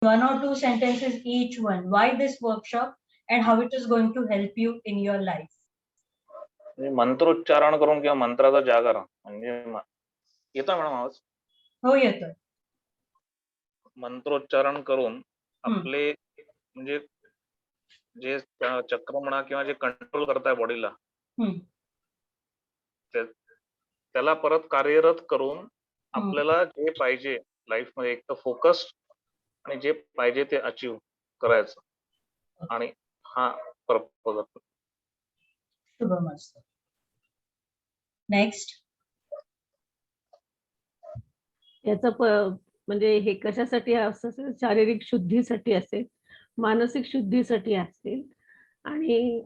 one or two sentences each one, why this workshop and how it is going to help you in your life. मंत्रोच्चारण करून किंवा मंत्राचा जागर म्हणजे येतो मॅडम आवाज? हो येतोय. मंत्रोच्चारण करून आपले म्हणजे जे चक्र म्हणा किंवा जे कंट्रोल करताय बॉडीला त्याला परत कार्यरत करून आपल्याला जे पाहिजे लाईफ मध्ये एक तर फोकस आणि जे पाहिजे ते अचीव करायचं आणि हा पर्पज असतो. शुभमस्तु. नेक्स्ट. याचा म्हणजे हे कशासाठी असेल? शारीरिक शुद्धीसाठी असेल, मानसिक शुद्धीसाठी असेल आणि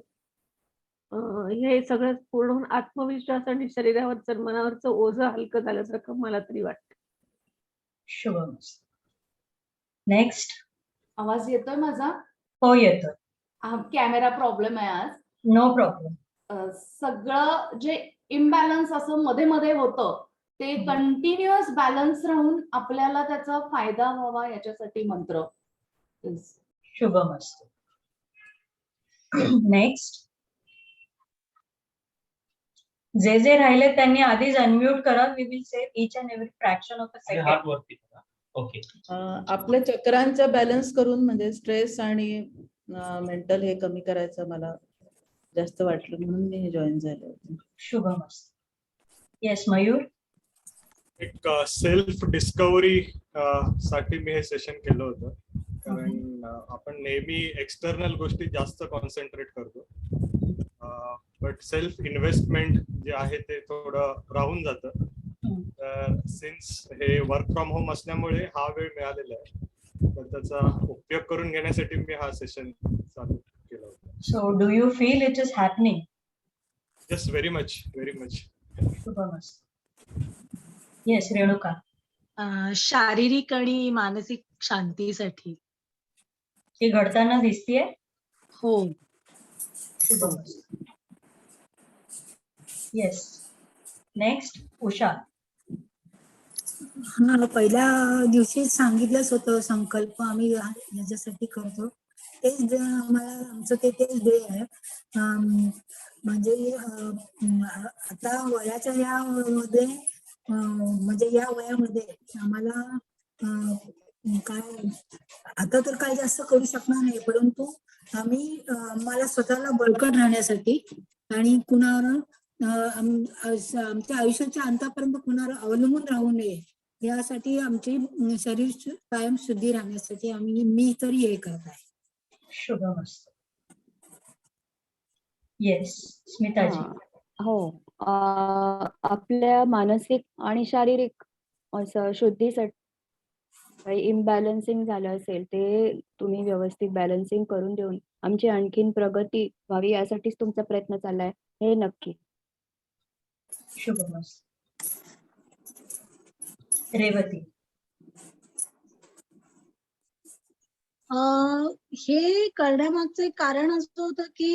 हे सगळं पूर्ण आत्मविश्वास आणि शरीरावरचं मनावरचं ओझं हलकं झाल्यासारखं मला तरी वाटतं. शुभमस्तु. नेक्स्ट. आवाज येतोय माझा? हो येतोय. कॅमेरा प्रॉब्लेम आहे आज. No problem. सगळं जे इम्बॅलन्स असं मध्ये मध्ये होतं ते कंटिन्युअस बॅलन्स राहून आपल्याला त्याचा फायदा व्हावा याच्यासाठी मंत्र. शुभमस्तु. नेक्स्ट. जे राहिले त्यांनी आधीच अनम्यूट करा. We will say each and every fraction of a second. हात वरती करा. ओके. आपल्या चक्रांचा बॅलन्स करून म्हणजे स्ट्रेस आणि मेंटल हे कमी करायचं मला जास्त वाटलं म्हणून मी हे जॉईन झाले होते. शुभमस्तु. येस मयूर. एक सेल्फ डिस्कव्हरी साठी मी हे सेशन केलं होतं. कारण आपण नेहमी एक्सटर्नल गोष्टी जास्त कॉन्सन्ट्रेट करतो, बट सेल्फ इन्व्हेस्टमेंट जे आहे ते थोडं राहून जातं. तर सिन्स हे वर्क फ्रॉम होम असल्यामुळे हा वेळ मिळालेला आहे, तर त्याचा उपयोग करून घेण्यासाठी मी हा सेशन चालू केला होता. So do you feel it is happening? Yes, very much, very much. शुभमस्तु. येस रेणुका. शारीरिक आणि मानसिक शांतीसाठी ती घडताना दिसतीये. हो. शुभमस्तु. येस. नेक्स्ट उषा. हा, पहिल्या दिवशी सांगितलंच होतं संकल्प आम्ही याच्यासाठी करतो. तेच आम्हाला आमचं तेच ध्येय आहे. म्हणजे आता वयाच्या यामध्ये म्हणजे या वयामध्ये आम्हाला काय आता तर काय जास्त करू शकणार नाही, परंतु आम्हाला स्वतःला बळकट राहण्यासाठी आणि कुणावर आमच्या आयुष्याच्या अंतापर्यंत कुणावर अवलंबून राहू नये यासाठी आमची शरीर कायम शुद्धी राहण्यासाठी मी तरी हे करत आहे. शुभमस्तु. येस स्मिताजी. हो, आपल्या मानसिक आणि शारीरिक असं शुद्धीसाठी इम्बॅलन्सिंग झालं असेल ते तुम्ही व्यवस्थित बॅलन्सिंग करून देऊन आमची आणखीन प्रगती व्हावी यासाठीच तुमचा प्रयत्न चाललाय हे नक्की. शुभमस्तु. रेवती. हे करण्यामागचं एक कारण असं होतं की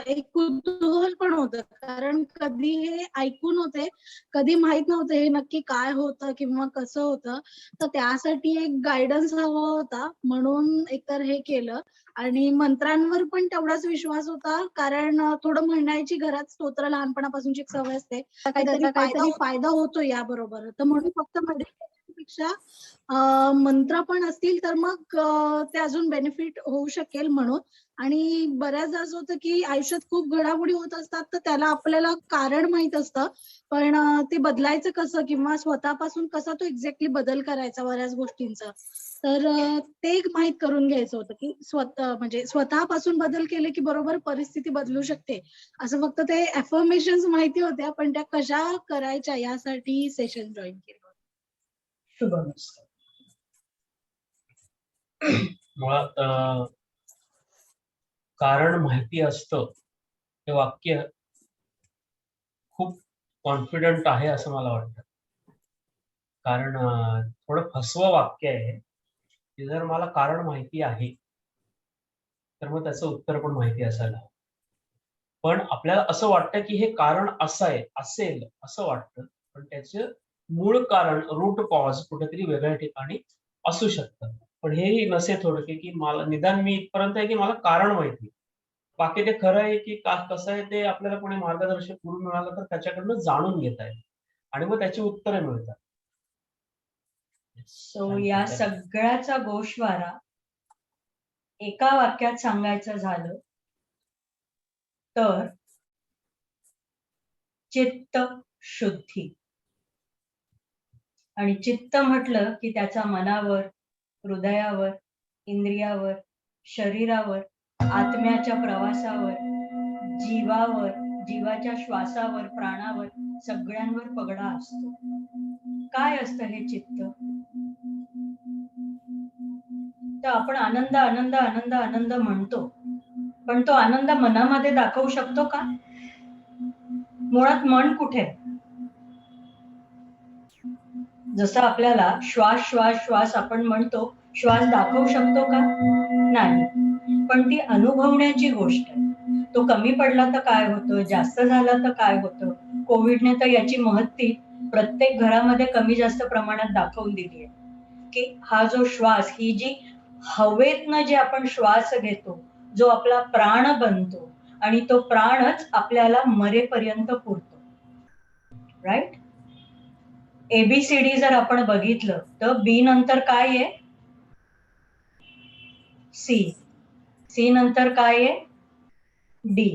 एक कुतूहल पण होतं, कारण कधी हे ऐकून होते, कधी माहित नव्हतं हे नक्की काय होतं किंवा कसं होतं, तर त्यासाठी एक गायडन्स हवा होता म्हणून एकतर हे केलं. आणि मंत्रांवर पण तेवढाच विश्वास होता, कारण थोडं म्हणायची घरात स्तोत्र लहानपणापासूनची एक सवय असते, काहीतरी फायदा होतो याबरोबर, तर म्हणून फक्त पेक्षा मंत्र पण असतील तर मग ते अजून बेनिफिट होऊ शकेल म्हणून. आणि बऱ्याचदा असं होतं की आयुष्यात खूप घडामोडी होत असतात, तर त्याला आपल्याला कारण माहित असतं, पण ते बदलायचं कसं किंवा स्वतःपासून कसा तो एक्झॅक्टली बदल करायचा बऱ्याच गोष्टींचा, तर ते माहित करून घ्यायचं होतं की म्हणजे स्वतःपासून बदल केले की बरोबर परिस्थिती बदलू शकते. असं फक्त ते अफर्मेशन्स माहिती होत्या, पण त्या कशा करायच्या यासाठी सेशन जॉईन केलं. शुभमस्तु. मुळात कारण माहिती असतं हे वाक्य खूप कॉन्फिडंट आहे असं मला वाटतं, कारण थोडं फसवं वाक्य आहे की जर मला कारण माहिती आहे तर मग त्याचं उत्तर पण माहिती असायला हवं. पण आपल्याला असं वाटतं की हे कारण असं आहे असेल असं वाटतं, पण त्याचं मूळ कारण रूट कॉज कुठेतरी वेगळ्या ठिकाणी असू शकतं. पण हे नसे थोडं की मला निदान मी इथपर्यंत आहे की मला कारण माहिती, बाकी ते खरं आहे की कसं आहे ते आपल्याला कोणी मार्गदर्शक गुरु मिळालं तर त्याच्याकडनं जाणून घेता येईल आणि मग त्याची उत्तरे मिळतात. सो या सगळ्याचा गोषवारा एका वाक्यात सांगायचं झालं तर चित्त शुद्धी. आणि चित्त म्हटलं की त्याचा मनावर, हृदयावर, इंद्रियावर, शरीरावर, आत्म्याच्या प्रवासावर, जीवावर, जीवाच्या श्वासावर, प्राणावर, सगळ्यांवर पगडा असतो. काय असतं हे चित्त? तर आपण आनंद आनंद आनंद आनंद म्हणतो, पण तो आनंद मनामध्ये दाखवू शकतो का? मुळात मन कुठे? जसं आपल्याला श्वास श्वास श्वास आपण म्हणतो, श्वास दाखवू शकतो का? नाही. पण ती अनुभवण्याची गोष्ट आहे. तो कमी पडला तर काय होतं, जास्त झाला तर काय होतं. कोविडने तर याची महत्ती प्रत्येक घरामध्ये कमी जास्त प्रमाणात दाखवून दिली आहे की हा जो श्वास, ही जी हवेतनं जे आपण श्वास घेतो, जो आपला प्राण बनतो आणि तो प्राणच आपल्याला मरेपर्यंत पुरतो. राईट? ABCD जर आपण बघितलं तर बी नंतर काय आहे? सी. सी नंतर काय आहे? डी.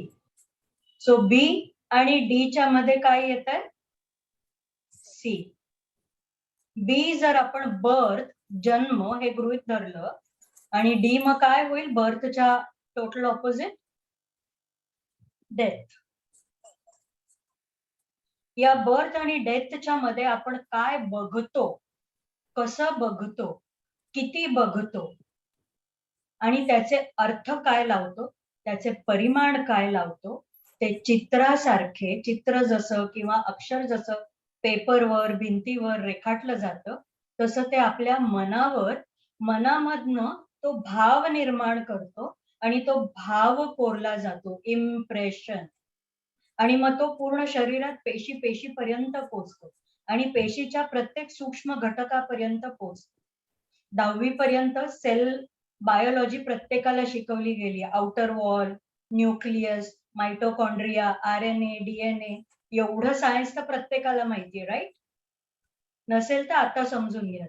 सो बी आणि डी च्या मध्ये काय येत आहे? सी. बी जर आपण बर्थ, जन्म हे गृहीत धरलं आणि डी मग काय होईल? बर्थच्या टोटल ऑपोजिट डेथ. या बर्थ आणि डेथच्या मध्ये आपण काय बघतो, कसं बघतो, किती बघतो आणि त्याचे अर्थ काय लावतो, त्याचे परिमाण काय लावतो, ते चित्रासारखे, चित्र जसं किंवा अक्षर जसं पेपरवर, भिंतीवर रेखाटलं जातं, तसं ते आपल्या मनावर, मनामधनं तो भाव निर्माण करतो आणि तो भाव कोरला जातो, इम्प्रेशन. आणि मग तो पूर्ण शरीरात पेशीपर्यंत पोहोचतो आणि पेशीच्या प्रत्येक सूक्ष्म घटकापर्यंत पोहोचतो. 10वी पर्यंत सेल बायोलॉजी प्रत्येकाला शिकवली गेली. Outer wall, nucleus, mitochondria, RNA, DNA, एवढं सायन्स तर प्रत्येकाला माहितीये, राईट? नसेल तर आता समजून घ्या.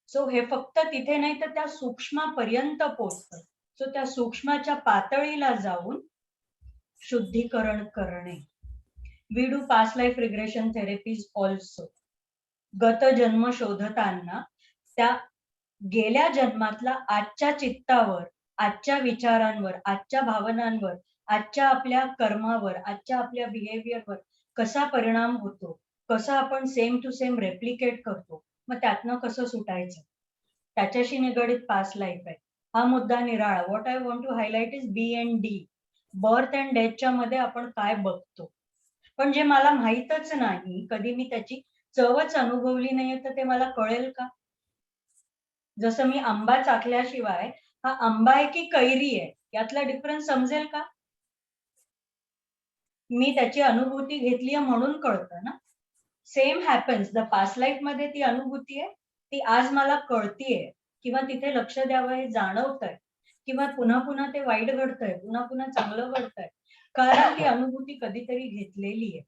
सो हे फक्त तिथे नाही तर त्या सूक्ष्मापर्यंत पोहोचतं. सो त्या सूक्ष्माच्या पातळीला जाऊन शुद्धीकरण करणे. We do past life regression therapies also. गत जन्म शोधताना त्या गेल्या जन्मातला आजच्या चित्तावर, आजच्या विचारांवर, आजच्या भावनांवर, आजच्या आपल्या कर्मावर, आजच्या आपल्या बिहेवियरवर कसा परिणाम होतो, कसं आपण सेम टू सेम रेप्लिकेट करतो, मग त्यातनं कसं सुटायचं, त्याच्याशी निगडीत पास्ट लाईफ आहे. हा मुद्दा निराळा. What I want to highlight is B and D. Birth and डेथच्या मध्ये आपण काय बघतो. पण जे मला माहीतच नाही, कधी मी त्याची चवच अनुभवली नाहीये, तर ते मला कळेल का? जसं मी आंबा चाखल्याशिवाय हा आंबा आहे की कैरी आहे यातला डिफरन्स समजेल का? मी त्याची अनुभूती घेतली म्हणून कळतं ना. Same happens. The past life मध्ये ती अनुभूती आहे, ती आज मला कळतीये किंवा तिथे लक्ष द्यावं हे जाणवतंय किंवा पुन्हा पुन्हा ते वाईट घडतंय, पुन्हा पुन्हा चांगलं घडतंय, कारण ती अनुभूती कधीतरी घेतलेली आहे.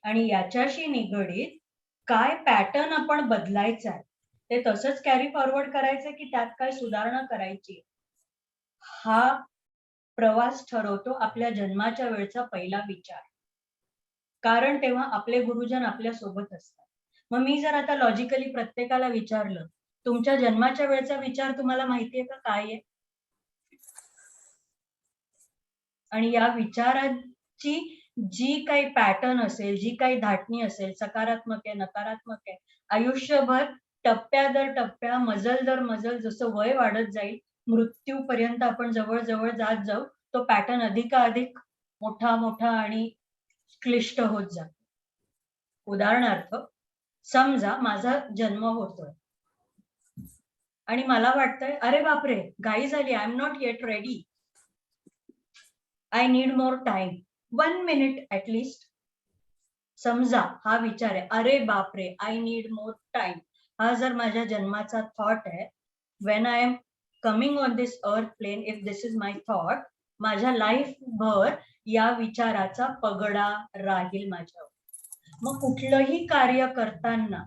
आणि याच्याशी निगडीत काय पॅटर्न आपण बदलायचा आहे, ते तसंच कॅरी फॉरवर्ड करायचं की त्यात काय सुधारणा करायची, हा प्रवास ठरवतो आपल्या जन्माच्या वेळचा पहिला विचार. कारण तेव्हा आपले गुरुजन आपल्या सोबत असतात. मग मी जर आता लॉजिकली प्रत्येकाला विचारलं, तुमच्या जन्माच्या वेळचा विचार तुम्हाला माहितीये का काय आहे? आणि या विचाराची जी काही पॅटर्न असेल, जी काही धाटणी असेल, सकारात्मक आहे, नकारात्मक आहे, आयुष्यभर टप्प्या दर टप्प्या, मजल दर मजल जसं वय वाढत जाईल, मृत्यूपर्यंत आपण जवळ जवळ जात जाऊ, तो पॅटर्न अधिकाधिक मोठा मोठा आणि क्लिष्ट होत जातो. उदाहरणार्थ, समजा माझा जन्म होतोय आणि मला वाटतंय अरे बापरे घाई झाली, I am not eight ready, I need more time, 1 minute at least. समजा हा विचार आहे, अरे बापरे आय नीड मोर टाइम, हा जर माझ्या जन्माचा थॉट आहे, when I am coming on this earth plane, if this is my thought, माझ्या लाईफ भर या विचाराचा पगडा राहील माझ्यावर. मग कुठलंही कार्य करताना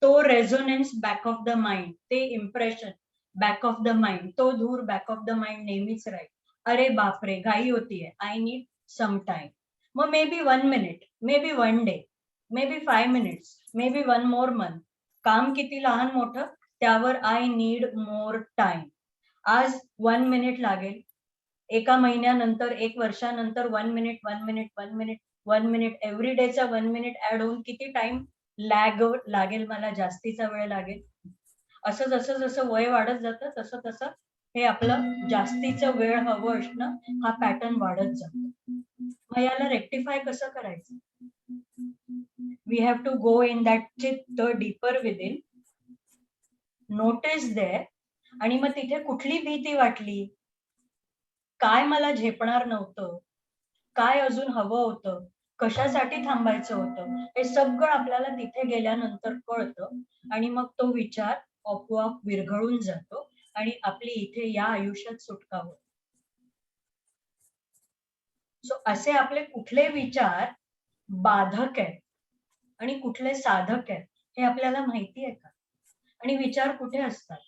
तो resonance back of the mind, ते impression back of the mind, तो धूर बॅक ऑफ द माइंड नेहमीच राहील. अरे बापरे, घाई होतीये, आय नीड सम टाइम. मग may be 1 minute, may be 1 day, may be 5 minutes, may be 1 more month. काम किती लहान मोठं त्यावर आय नीड मोर टाइम. आज 1 मिनिट लागेल, एका महिन्यानंतर, 1 वर्षानंतर 1 minute, 1 minute, 1 minute, 1 minute, every डेचा 1 मिनिट ऍड होऊन किती टाइम लागेल मला, जास्तीचा वेळ लागेल. असं जसं जसं वय वाढत जातं तसं तसं हे आपलं जास्तीचं वेळ हवं असणं हा पॅटर्न वाढत जातो. मग याला रेक्टिफाय कसं करायचं? We have to go in that चित्त डीपर विदिन, नोटीस देअर. आणि मग तिथे कुठली भीती वाटली, काय मला झेपणार नव्हतं, काय अजून हवं होतं, कशासाठी थांबायचं होतं, हे सगळं आपल्याला तिथे गेल्यानंतर कळतं. आणि मग तो विचार आपोआप विरघळून जातो आणि आपली इथे या आयुष्यात सुटका होते. सो असे आपले कुठले विचार बाधक आहेत आणि कुठले साधक आहेत हे आपल्याला माहिती आहे का? आणि विचार कुठे असतात?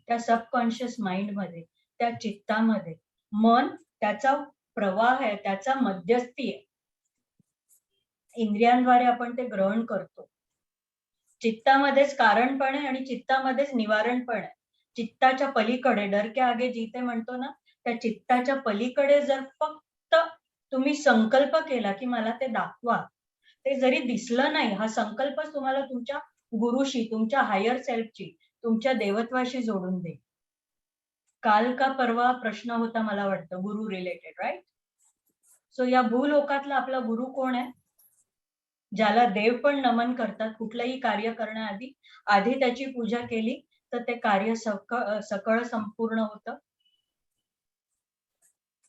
त्या सबकॉन्शियस माइंड मध्ये, त्या चित्तामध्ये. मन त्याचा प्रवाह आहे, त्याचा मध्यस्थी आहे. इंद्रियांद्वारे आपण ते ग्रहण करतो. चित्तामध्येच कारण पण आहे आणि चित्तामध्येच निवारण पण आहे. चित्ताच्या पलीकडे, डर के आगे जीते म्हणतो ना, त्या चित्ताच्या पलीकडे जर फक्त तुम्ही संकल्प केला की मला ते दाखवा, ते जरी दिसलं नाही, हा संकल्पच तुम्हाला तुमच्या गुरुशी, तुमच्या हायर सेल्फची, तुमच्या देवत्वाशी जोडून दे. काल का परवा प्रश्न होता मला वाटतं गुरु रिलेटेड, राईट? सो या भूलोकातला आपला गुरु कोण आहे? ज्याला देव पण नमन करतात. कुठलंही कार्य करण्याआधी आधी त्याची पूजा केली तर ते कार्य सकळ संपूर्ण होतं.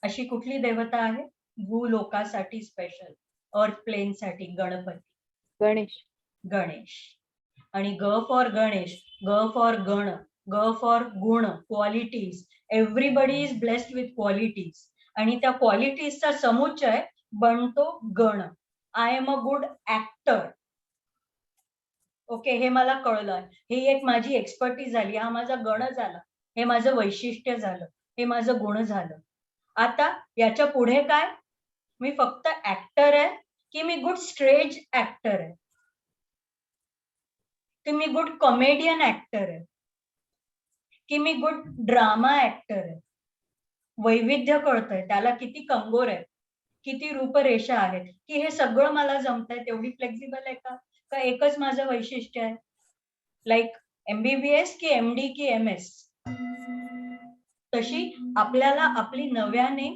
अशी कुठली देवता आहे भूलोकासाठी स्पेशल, अर्थ प्लेन साठी? गणपती, गणेश. गणेश. आणि ग फॉर गणेश, ग फॉर गण, ग फॉर गुण, qualities. Everybody is blessed with qualities आणि त्या क्वालिटीजचा समुच्चय बनतो गण. I am a good actor. Okay, हे मला कळलं, ही एक माझी एक्सपर्टीज झाली, हा माझा गण झाला, हे माझं वैशिष्ट्य झालं, हे माझं गुण झालं. आता याच्या पुढे काय? मी फक्त ऍक्टर आहे की मी गुड स्टेज ऍक्टर आहे, की मी गुड कॉमेडियन ऍक्टर आहे, की मी गुड ड्रामा ऍक्टर आहे? वैविध्य कळतंय, त्याला किती कंगोर आहे, किती रूपरेषा आहेत, की हे सगळं मला जमतंय. तेवढी फ्लेक्झिबल आहे का? का एकच माझं वैशिष्ट्य आहे? लाईक MBBS की MD की MS? तशी आपल्याला आपली नव्याने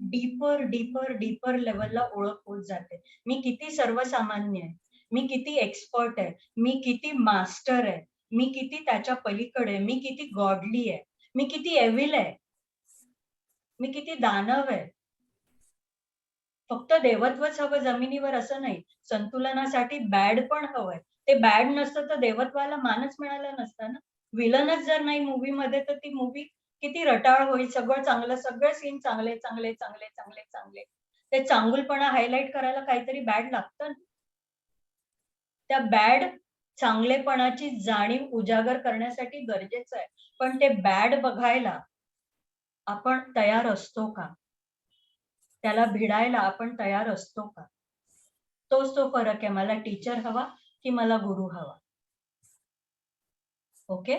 डीपर डीपर डीपर लेवलला ओळख होत जाते. मी किती सर्वसामान्य आहे, मी किती एक्सपर्ट आहे, मी किती मास्टर आहे, मी किती त्याच्या पलीकडे, मी किती गॉडली आहे, मी किती एव्हिल आहे, मी किती दानव आहे. फक्त देवत्वच हवं जमिनीवर असं नाही, संतुलनासाठी बॅड पण हवंय. ते बॅड नसतं तर देवत्वाला मानच मिळाला नसता ना. विलनच जर नाही मूवी मध्ये तर ती मूवी किती रटाळ होईल. सगळं चांगलं, सगळे सीन चांगले चांगले चांगले चांगले चांगले. ते चांगुलपणा हायलाइट करायला काहीतरी बॅड लागतं. त्या बॅड चांगलेपणाची जाणीव उजागर करण्यासाठी गरजेचं आहे. पण ते बॅड बघायला आपण तयार असतो का? त्याला भिडायला आपण तयार असतो का? तोच तो फरक आहे. मला टीचर हवा की मला गुरु हवा? Okay,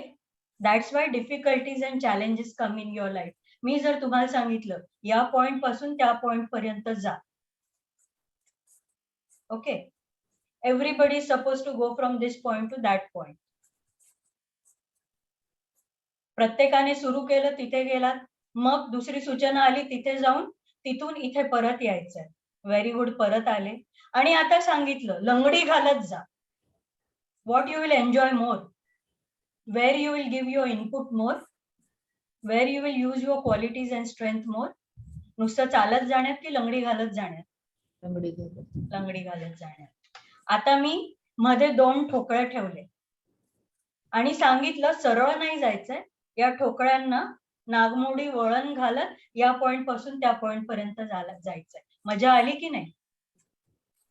that's why difficulties and challenges come in your life. मी जर तुम्हाला सांगितलं या पॉइंट पासून त्या पॉइंट पर्यंत जा, okay, everybody is suppose to go from this point to that point. प्रत्येकाने सुरू केलं, तिथे गेलात, मग दुसरी सूचना आली, तिथे जाऊन तिथून इथे परत यायचंय. व्हेरी गुड, परत आले. आणि आता सांगितलं लंगडी घालत जा. What you will enjoy more? Where you will give your input more? Where you will use your qualities and strength more? नुसतं चालत जाण्यात की लंगडी घालत जाण्यात? लंगडी घालत. लंगडी घालत जाण्यात. आता मी मध्ये 2 ठोकळ्या ठेवले आणि सांगितलं सरळ नाही जायचंय, या ठोकळ्यांना नागमोडी वळण घालत या पॉइंट पासून त्या पॉइंट पर्यंत जायचंय. मजा आली की नाही?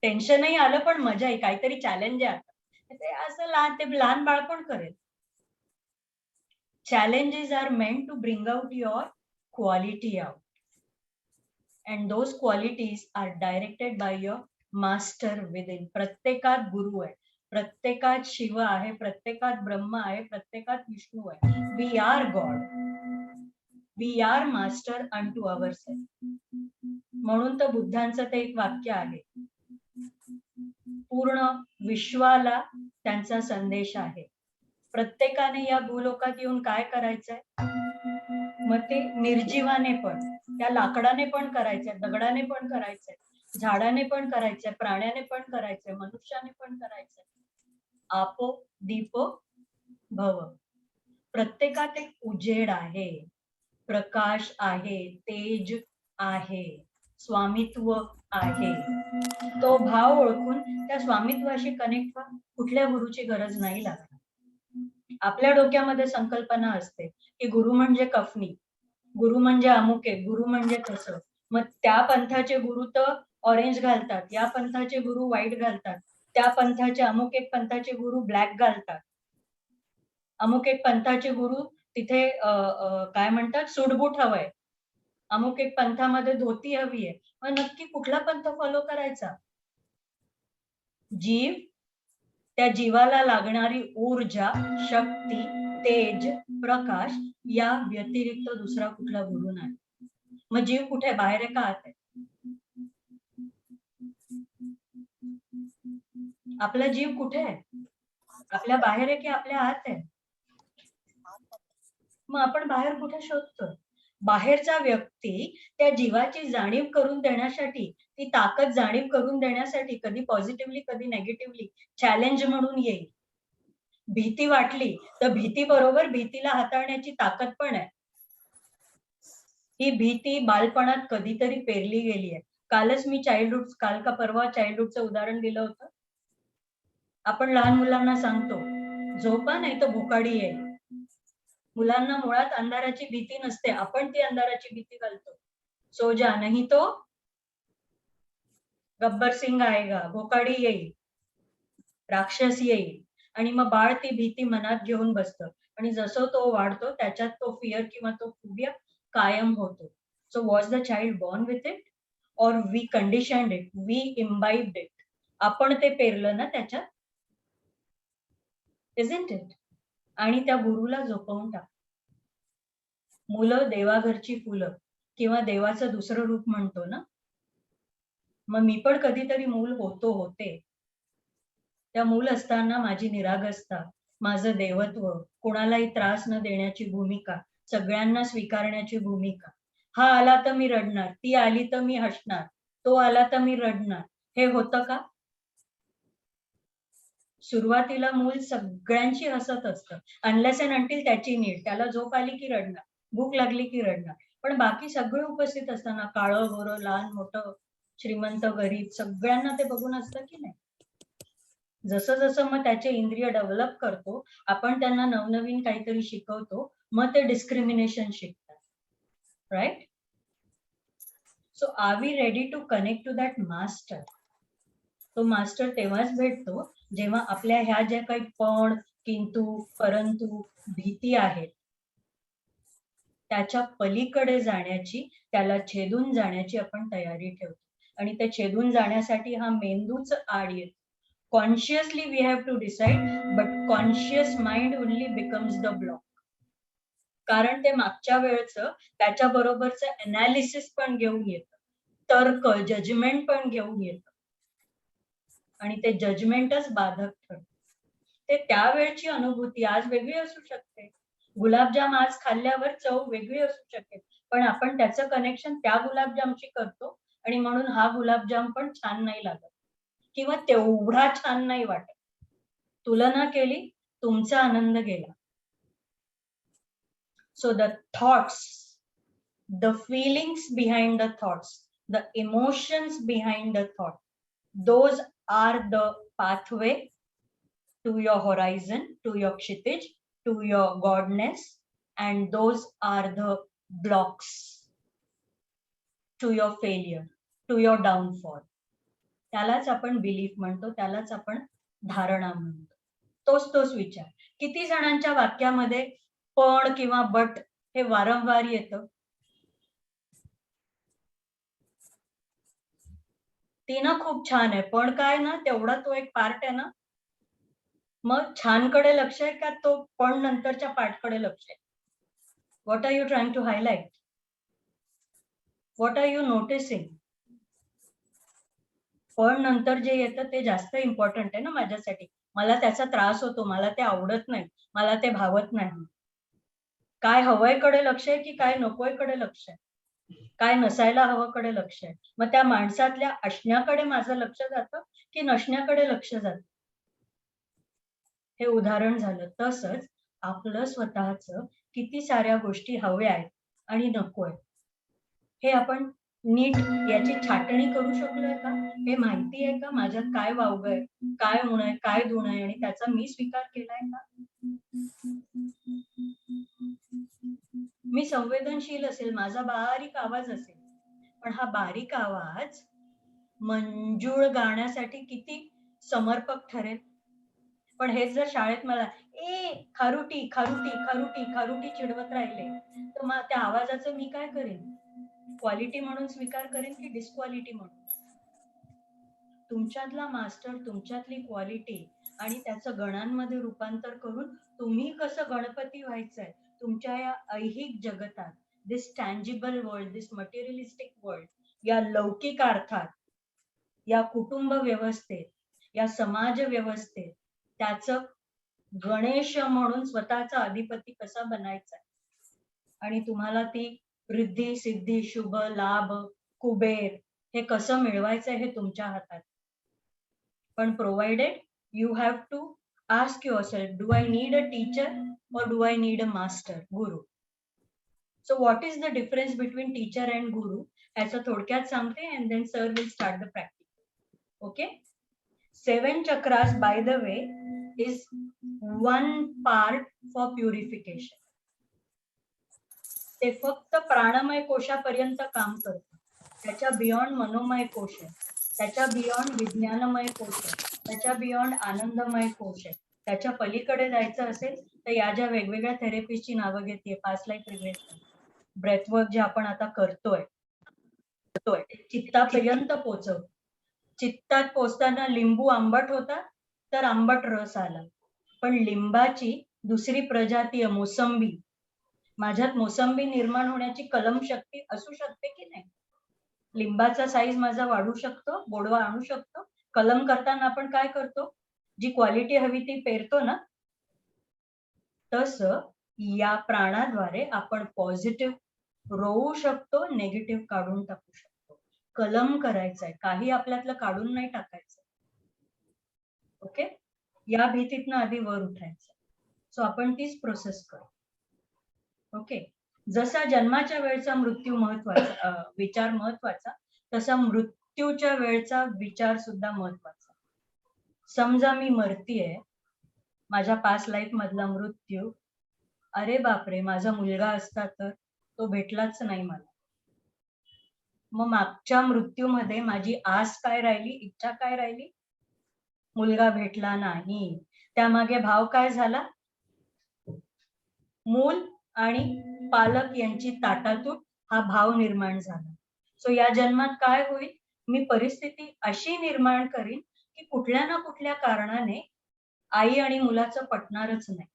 टेन्शनही आलं पण मजाही, काहीतरी चॅलेंज आहे आता. ते असं ते लहान बाळ पण करेल. Challenges are meant to bring out your quality out. And those qualities are directed by your master within. प्रत्येकात गुरु आहे, प्रत्येकात शिव आहे, प्रत्येकात ब्रह्म आहे, प्रत्येकात विष्णू आहे. We are God. We are master unto ourselves. म्हणून तर बुद्धांचं ते एक वाक्य आहे, पूर्ण विश्वाला त्यांचा संदेश आहे. प्रत्येकाने या भूलोकात येऊन काय करायचंय? मग ते निर्जीवाने पण, त्या लाकडाने पण करायचंय, दगडाने पण करायचंय, झाडाने पण करायचंय, प्राण्याने पण करायचंय, मनुष्याने पण करायचंय. आपो दीपो भव. प्रत्येकात एक उजेड आहे, प्रकाश आहे, तेज आहे, स्वामित्व आहे. तो भाव ओळखून त्या स्वामित्वाशी कनेक्ट व्हा. कुठल्या गुरुची गरज नाही लागणार. आपल्या डोक्यामध्ये संकल्पना असते की गुरु म्हणजे कफनी, गुरु म्हणजे अमुक आहे, गुरु म्हणजे कसं. मग त्या पंथाचे गुरु तर ऑरेंज घालतात, या पंथाचे गुरु व्हाईट घालतात, त्या पंथाचे अमुक एक पंथाचे गुरु ब्लॅक घालतात, अमुक एक पंथाचे गुरु तिथे काय म्हणतात सूटबूट हवंय, अमुक एक पंथामध्ये धोती हवी आहे. मग नक्की कुठला पंथ फॉलो करायचा? जीव, त्या जीवाला लागणारी ऊर्जा, शक्ती, तेज, प्रकाश या व्यतिरिक्त दुसरा कुठला गुरु नाही. मग जीव कुठे? बाहेर आहे का आत आहे? आपला जीव कुठे आहे? आपल्या बाहेर आहे की आपल्या आत आहे? मग आपण बाहेर कुठे शोधतो? बाहेरचा व्यक्ती त्या जीवाची जाणीव करून देण्यासाठी, ती ताकद जाणीव करून देण्यासाठी कधी पॉझिटिव्हली कधी नेगेटिव्हली चॅलेंज म्हणून येईल. भीती वाटली तर भीती बरोबर भीतीला हाताळण्याची ताकद पण आहे. ही भीती बालपणात कधीतरी पेरली गेली आहे. कालच मी काल का परवा चाइल्डहुडचं उदाहरण दिलं होतं. आपण लहान मुलांना सांगतो झोपा नाही तर भुकाडी येईल. मुलांना मुळात अंधाराची भीती नसते, आपण ती अंधाराची भीती घालतो. सो जा नाही तो गब्बर सिंग आएगा, भोकाडी येईल, राक्षस येईल. आणि मग बाळ ती भीती मनात घेऊन बसतं आणि जसं तो वाढतो त्याच्यात तो फिअर किंवा तो फोबिया कायम होतो. So was the child born with it or we conditioned it, we imbibed it. आपण ते पेरलं ना त्याच्यात, इजंट इट? आणि त्या गुरुला झोपवून टाक. मुलं देवाघरची फुलं किंवा देवाचं दुसरं रूप म्हणतो ना. मग मी पण कधीतरी मूल होते. त्या मूल असताना माझी निरागसता, माझं देवत्व, कोणालाही त्रास न देण्याची भूमिका, सगळ्यांना स्वीकारण्याची भूमिका. हा आला तर मी रडणार, ती आली तर मी हसणार, तो आला तर मी रडणार, हे होतं का? सुरुवातीला मूल सगळ्यांची हसत असतं, अनलेस अँड अंटिल त्याची नीड. त्याला झोप आली की रडणार, भूक लागली की रडणार. पण बाकी सगळे उपस्थित असताना, काळं गोरं, लहान मोठं, श्रीमंत गरीब, सगळ्यांना ते बघून असतं की नाही. जसं जसं मग त्याचे इंद्रिय डेव्हलप करतो आपण, त्यांना नवनवीन काहीतरी शिकवतो, मग ते डिस्क्रिमिनेशन शिकतात. Right? So are we ready to connect to that master? तो मास्टर तेव्हाच भेटतो जेव्हा आपल्या ह्या ज्या काही पण, किंतु, परंतु, भीती आहेत त्याच्या पलीकडे जाण्याची, त्याला छेदून जाण्याची आपण तयारी ठेवतो. आणि ते छेदून जाण्यासाठी हा मेंदूच आड येतो. Consciously we have to decide, but conscious mind only becomes the block. कारण ते मागच्या वेळचं त्याच्या बरोबरचं अनालिसिस पण घेऊन येतं, तर्क, जजमेंट पण घेऊन येतं आणि ते जजमेंटच बाधक ठरतं. ते त्यावेळची अनुभूती आज वेगळी असू शकते. गुलाबजाम आज खाल्ल्यावर चव वेगळी असू शकेल, पण आपण त्याचं कनेक्शन त्या गुलाबजामशी करतो आणि म्हणून हा गुलाबजाम पण छान नाही लागत किंवा तेवढा छान नाही वाटत. तुलना केली, तुमचा आनंद गेला. So the thoughts, the feelings behind the thoughts, the emotions behind the thought, those are the pathway to your horizon, to your kshitij, to your godness, and those are the blocks to your failure, to your downfall. त्यालाच आपण belief म्हणतो, त्यालाच आपण धारणा म्हणतो. तोच विचार. किती जणांच्या वाक्यामध्ये पण किंवा बट हे वारंवार येतं? ती ना खूप छान आहे, पण काय ना तेवढा तो एक पार्ट आहे ना. मग छानकडे लक्ष आहे का तो पण नंतरच्या पार्टकडे लक्ष आहे? What are you trying to highlight? What are you noticing? पण नंतर जे येतं ते जास्त इम्पॉर्टंट आहे ना माझ्यासाठी. मला त्याचा त्रास होतो, मला ते आवडत नाही, मला ते भावत नाही. काय हवंयकडे लक्ष आहे की काय नकोयकडे लक्ष आहे? काय नसायला हवंकडे लक्ष आहे? मग त्या माणसातल्या असण्याकडे माझं लक्ष जातं की नसण्याकडे लक्ष जातं? हे उदाहरण झालं. तसंच आपलं स्वतःचं किती साऱ्या गोष्टी हव्या आहेत आणि नकोय हे आपण नीट याची छाटणी करू शकलोय का? हे माहिती आहे का माझ्यात काय वावगंय, काय होणंय, काय धुणंय आणि त्याचा मी स्वीकार केलाय का? मी संवेदनशील असेल, माझा बारीक आवाज असेल, पण हा बारीक आवाज मंजूळ गाण्यासाठी किती समर्पक ठरेल. पण हेच जर शाळेत मला खारुटी खारुटी खारुटी खारुटी चिडवत राहिले तर मग त्या आवाजाचं मी काय करेन? क्वालिटी म्हणून स्वीकार करेन की डिस्क्वालिटी म्हणून? तुमच्यातला मास्टर, तुमच्यातली क्वालिटी आणि त्याचं गणांमध्ये रूपांतर करून तुम्ही कसं गणपती व्हायचंय तुमच्या या ऐहिक जगतात, दिस टँजिबल वर्ल्ड, दिस मटेरियलिस्टिक वर्ल्ड, या लौकिक अर्थात, या कुटुंब व्यवस्थेत, या समाज व्यवस्थेत त्याचं गणेश म्हणून स्वतःचा अधिपती कसा बनायचा आणि तुम्हाला ती रिद्धी सिद्धी शुभ लाभ कुबेर हे कसं मिळवायचं हे तुमच्या हातात. पण provided you have to ask yourself, do I need a teacher or do I need a master, guru? So what is the difference between teacher and guru? याचं थोडक्यात सांगते and then sir will start the practice. Okay? 7 chakras, by the way, is one part for purification. ते फक्त प्राणमय कोशापर्यंत काम करतं. त्याच्या beyond मनोमय कोश आहे, त्याच्या बियॉन्ड विज्ञानमय कोश आहे, त्याच्या बियॉन्ड आनंदमय कोश आहे. त्याच्या पलीकडे जायचं असेल तर या ज्या वेगवेगळ्या थेरपीची नावं घेते, पास्ट लाईफ रिग्रेशन, ब्रेथवर्क जे आपण आता करतोय चित्तापर्यंत पोहोचव. चित्तात पोचताना लिंबू आंबट होता तर आंबट रस आला, पण लिंबाची दुसरी प्रजाती मोसंबी, माझ्यात मोसंबी निर्माण होण्याची कलम शक्ती असू शकते की नाही? लिंबाचा साईज माझा वाढू शकतो, गोडवा आणू शकतो. कलम करताना आपण काय करतो? जी क्वालिटी हवी ती पेरतो ना. तसं या प्राणाद्वारे आपण पॉझिटिव्ह रोवू शकतो, नेगेटिव्ह काढून टाकू शकतो. कलम करायचंय, काही आपल्यातलं काढून नाही टाकायचं. ओके, या भीतीतनं आधी वर उठायचं. सो आपण तीच प्रोसेस करू. ओके, जसा जन्माच्या वेळचा मृत्यू महत्वाचा, विचार महत्वाचा, तसा मृत्यूच्या वेळचा विचार सुद्धा महत्वाचा. समजा मी मरतीये, माझ्या पास्ट लाईफ मधला मृत्यू, अरे बापरे माझा मुलगा असता तर तो भेटलाच नाही मला. मग मागच्या मृत्यूमध्ये माझी आस काय राहिली, इच्छा काय राहिली? मुलगा भेटला नाही. त्यामागे भाव काय झाला? मूल आणि पालक यांची ताटातूट हा भाव निर्माण झाला. सो या जन्मात काय होईल? मी परिस्थिती अशी निर्माण करीन की कुठल्या ना कुठल्या कारणाने आई आणि मुलाचं पटणारच नाही.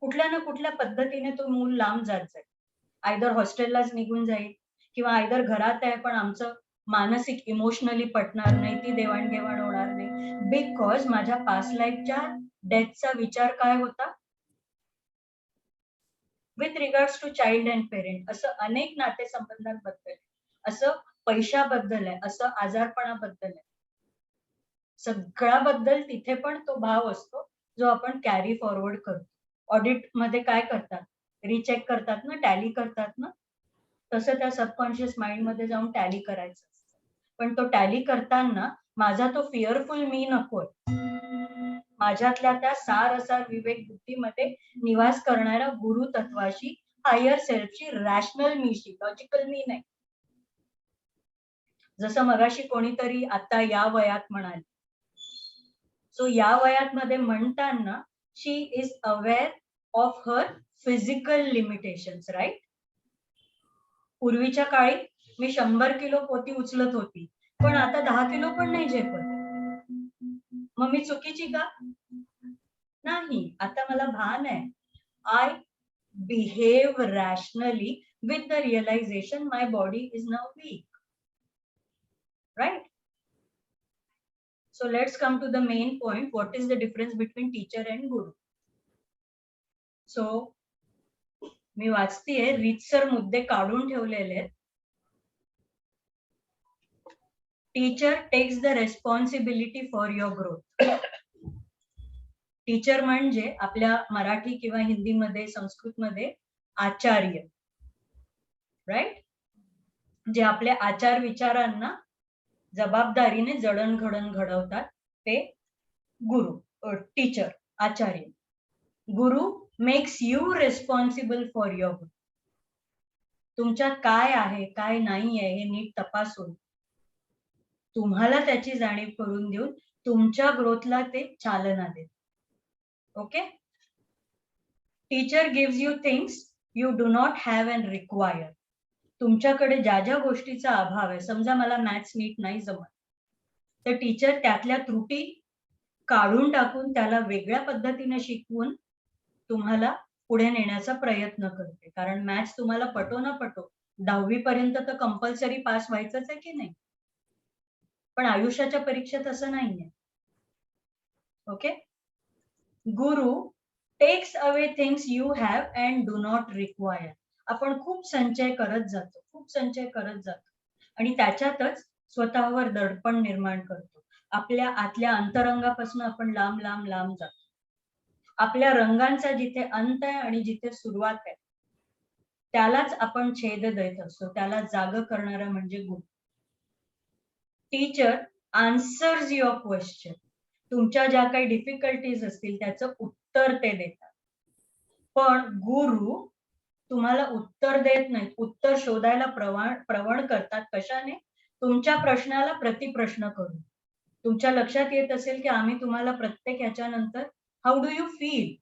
कुठल्या ना कुठल्या पद्धतीने तो मूल लांब जात जाईल. आयदर हॉस्टेललाच निघून जाईल किंवा आयदर घरात आहे पण आमचं मानसिक इमोशनली पटणार नाही, ती देवाणघेवाण होणार नाही. बिकॉज माझ्या पास्ट लाईफच्या डेथचा विचार काय होता? With regards to child and parent, असं अनेक नातेसंबंधांबद्दल, असं पैशाबद्दल आहे, असं आजारपणाबद्दल आहे, सगळ्याबद्दल तिथे पण तो भाव असतो जो आपण कॅरी फॉरवर्ड करतो. ऑडिट मध्ये काय करतात? रिचेक करतात ना, टॅली करतात ना, तसं त्या सबकॉन्शियस माइंड मध्ये जाऊन टॅली करायचं असतं. पण तो टॅली करताना माझा तो फिअरफुल मी नकोय, माझ्यातल्या त्या सार विवेक बुद्धीमध्ये निवास करणाऱ्या गुरु तत्वाशी, हायर सेल्फशी, रॅशनल मीशी, लॉजिकल मी नाही. जसं मगाशी कोणीतरी आता या वयात म्हणाली, सो या वयात मध्ये म्हणताना she is aware of her physical limitations, right? पूर्वीच्या काळी मी 100 किलो पोती उचलत होती, पण आता 10 किलो पण नाही झेपत. मग मी चुकीची का? नाही. आता मला भान आहे, I behave rationally with the realization my body is now weak, right? So let's come to the main point. What is the difference between teacher and guru? So मी वाचतेय, रीतसर मुद्दे काढून ठेवलेले आहेत. Teacher takes the responsibility for your growth. Teacher म्हणजे आपल्या मराठी किंवा हिंदीमध्ये, संस्कृतमध्ये आचार्य, राईट? जे आपल्या आचार विचारांना जबाबदारीने जडणघडण घडवतात, ते गुरु, teacher, Acharya. Guru makes you responsible for your growth. तुमच्यात काय आहे, काय नाही आहे हे नीट तपासून तुम्हाला त्याची जाणीव करून देऊन तुमच्या ग्रोथला ते चालना देत. Okay? Teacher gives you things you do not have and require. तुमच्याकडे ज्या ज्या गोष्टीचा अभाव आहे, समजा मला मॅथ्स नीट नाही जमत, तर टीचर त्यातल्या त्रुटी काढून टाकून त्याला वेगळ्या पद्धतीने शिकवून तुम्हाला पुढे नेण्याचा प्रयत्न करते. कारण मॅथ्स तुम्हाला पटो ना पटो 10वी पर्यंत तर कंपल्सरी पास व्हायचंच आहे की नाही? पण आयुष्याच्या परीक्षेत असं नाहीये. Okay? Guru takes away things you have and do not require. आपण खूप संचय करत जातो आणि त्याच्यातच स्वतःवर दडपण निर्माण करतो. आपल्या आतल्या अंतरंगापासून आपण लांब जातो. आपल्या रंगांचा जिथे अंत आहे आणि जिथे सुरुवात आहे, त्यालाच आपण छेद देत असतो. त्याला जाग करणारा म्हणजे गुरु. Teacher answers your question. तुमच्या ज्या काही डिफिकल्टीज असतील त्याचं उत्तर ते देतात. पण गुरु तुम्हाला उत्तर देत नाहीत, उत्तर शोधायला प्रवण करतात. कशाने? तुमच्या प्रश्नाला प्रतिप्रश्न करून. तुमच्या लक्षात येत असेल की आम्ही तुम्हाला प्रत्येक ह्याच्यानंतर हाऊ डू यू फील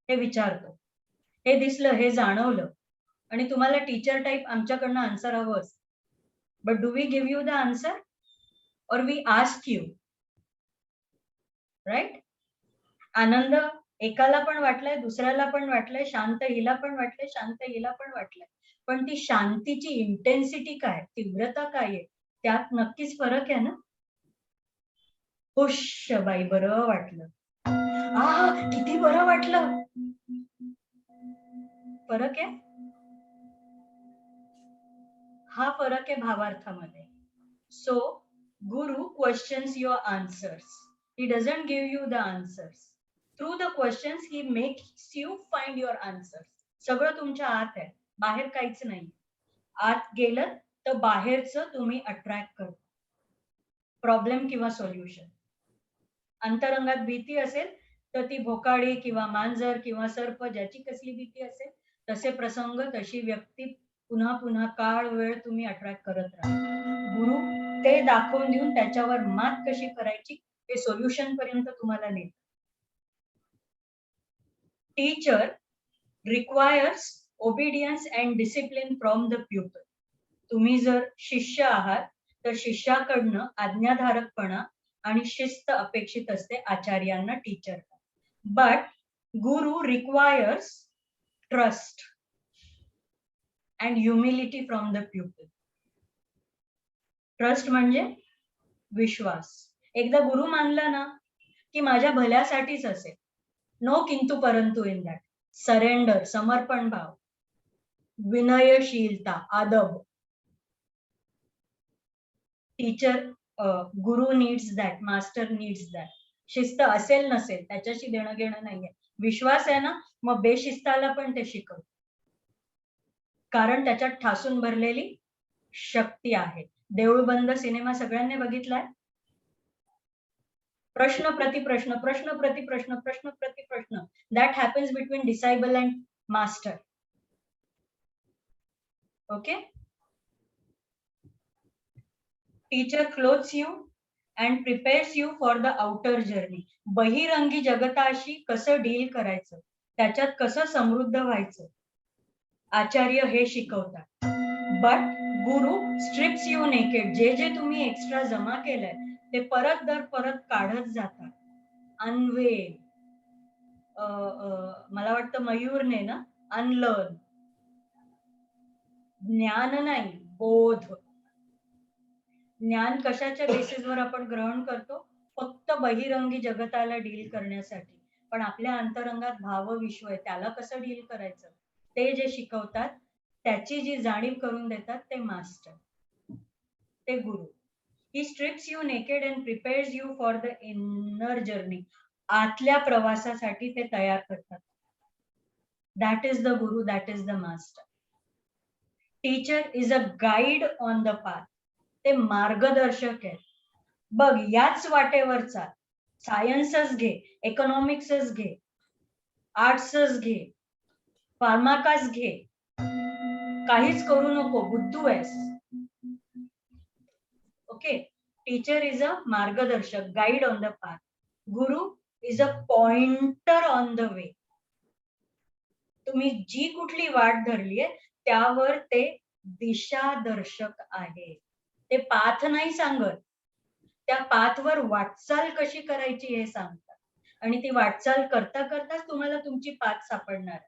हे विचारतो. हे दिसलं, हे जाणवलं, आणि तुम्हाला टीचर टाईप आमच्याकडनं आन्सर हवं असतं. But do we give you the answer or we ask you, right? आनंद एकाला पण वाटलाय, दुसऱ्याला पण वाटलंय, शांत हिला पण वाटलंय, शांत हिला पण वाटलंय. पण ती शांतीची इंटेन्सिटी काय, तीव्रता काय आहे, त्यात नक्कीच फरक आहे ना. हुश बाई, बरं वाटलं, किती बरं वाटलं. फरक आहे. हा फरक आहे भावार्थामध्ये. So Guru questions your answers. He doesn't give you the answers. Through the questions he makes you find your answers. सगळं तुमच्या आत आहे, बाहेर काहीच नाही. आत गेलं तर बाहेरचं तुम्ही अट्रॅक्ट करता, प्रॉब्लेम किंवा सोल्युशन. अंतरंगात भीती असेल तर ती भोकाडी किंवा मांजर किंवा सर्प, ज्याची कसली भीती असेल तसे प्रसंग, तशी व्यक्ती पुन्हा पुन्हा काळ वेळ तुम्ही अट्रॅक्ट करत राहा. गुरु ते दाखवून देऊन त्याच्यावर मात कशी करायची हे सोल्युशन पर्यंत तुम्हाला नेत. Teacher requires obedience and discipline from the pupal. तुम्ही जर शिष्य आहात तर शिष्याकडनं आज्ञाधारकपणा आणि शिस्त अपेक्षित असते आचार्यांना, teacher. But Guru requires trust and humility from the pupal. Trust म्हणजे विश्वास. एकदा गुरु मानला ना की माझ्या भल्यासाठीच असेल. नो किंतु परंतु इन दॅट. सरेंडर, समर्पण भाव, विनयशीलता, आदब. Teacher, Guru needs that, master needs that. शिस्त असेल नसेल त्याच्याशी देणं घेणं नाहीये. विश्वास आहे ना, मग बेशिस्ताला पण ते शिकव, कारण त्याच्यात ठासून भरलेली शक्ती आहे. देऊळ बंद सिनेमा सगळ्यांनी बघितलाय? प्रश्न प्रति प्रश्न, प्रश्न प्रति प्रश्न, प्रश्न प्रति प्रश्न. That happens between disciple and master. Okay? Teacher clothes you and prepares you for the outer journey. बहिरंगी जगताशी कसं डील करायचं, त्याच्यात कसं समृद्ध व्हायचं, आचार्य हे शिकवतात. But Guru strips you naked. जे जे तुम्ही एक्स्ट्रा जमा केलंय ते परत दर परत काढत जातात. अनवेल, मला वाटतं मयूरने ना अनलर्न, ज्ञान नाही बोध. ज्ञान कशाच्या बेसिसवर आपण ग्रहण करतो? फक्त बहिरंगी जगताला डील करण्यासाठी. पण आपल्या अंतरंगात भावविश्व आहे, त्याला कसं डील करायचं ते जे शिकवतात, त्याची जी जाणीव करून देतात ते मास्टर, ते गुरु. He strips you naked and prepares you for the inner journey. आतल्या प्रवासासाठी ते तयार करतात. That is the guru, that is the master. Teacher is a guide on the path. ते मार्गदर्शक आहे. बघ, याच वाटेवर चाल. सायन्सच घे, इकॉनॉमिक्सच घे, आर्ट्सच घे, फार्माकाच घे, काहीच करू नको, बुद्धू आहेस. ओके. टीचर इज अ मार्गदर्शक, guide on the path. Guru is a pointer on the way. तुम्ही जी कुठली वाट धरलीये त्यावर ते दिशादर्शक आहे. ते पाथ नाही सांगत, त्या पाथवर वाटचाल कशी करायची हे सांगतात. आणि ती वाटचाल करता करताच तुम्हाला तुमची पाथ सापडणार.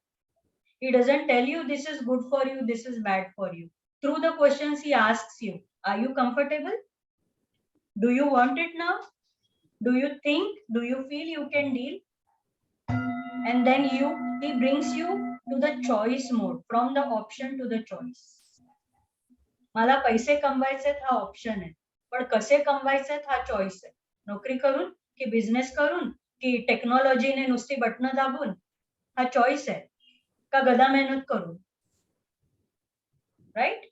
He doesn't tell you this is good for you, this is bad for you. Through the questions he asks you, are you comfortable? Do you want it now? Do you think, do you feel you can deal? And then he brings you to the choice mode, from the option to the choice. मला पैसे कमवायचे हा option आहे, पण कसे कमवायचे हा choice आहे. नोकरी करून की बिझनेस करून की टेक्नॉलॉजीने नुसती बटणं दाबून, हा चॉईस आहे. का गदा मेहनत करून. Right.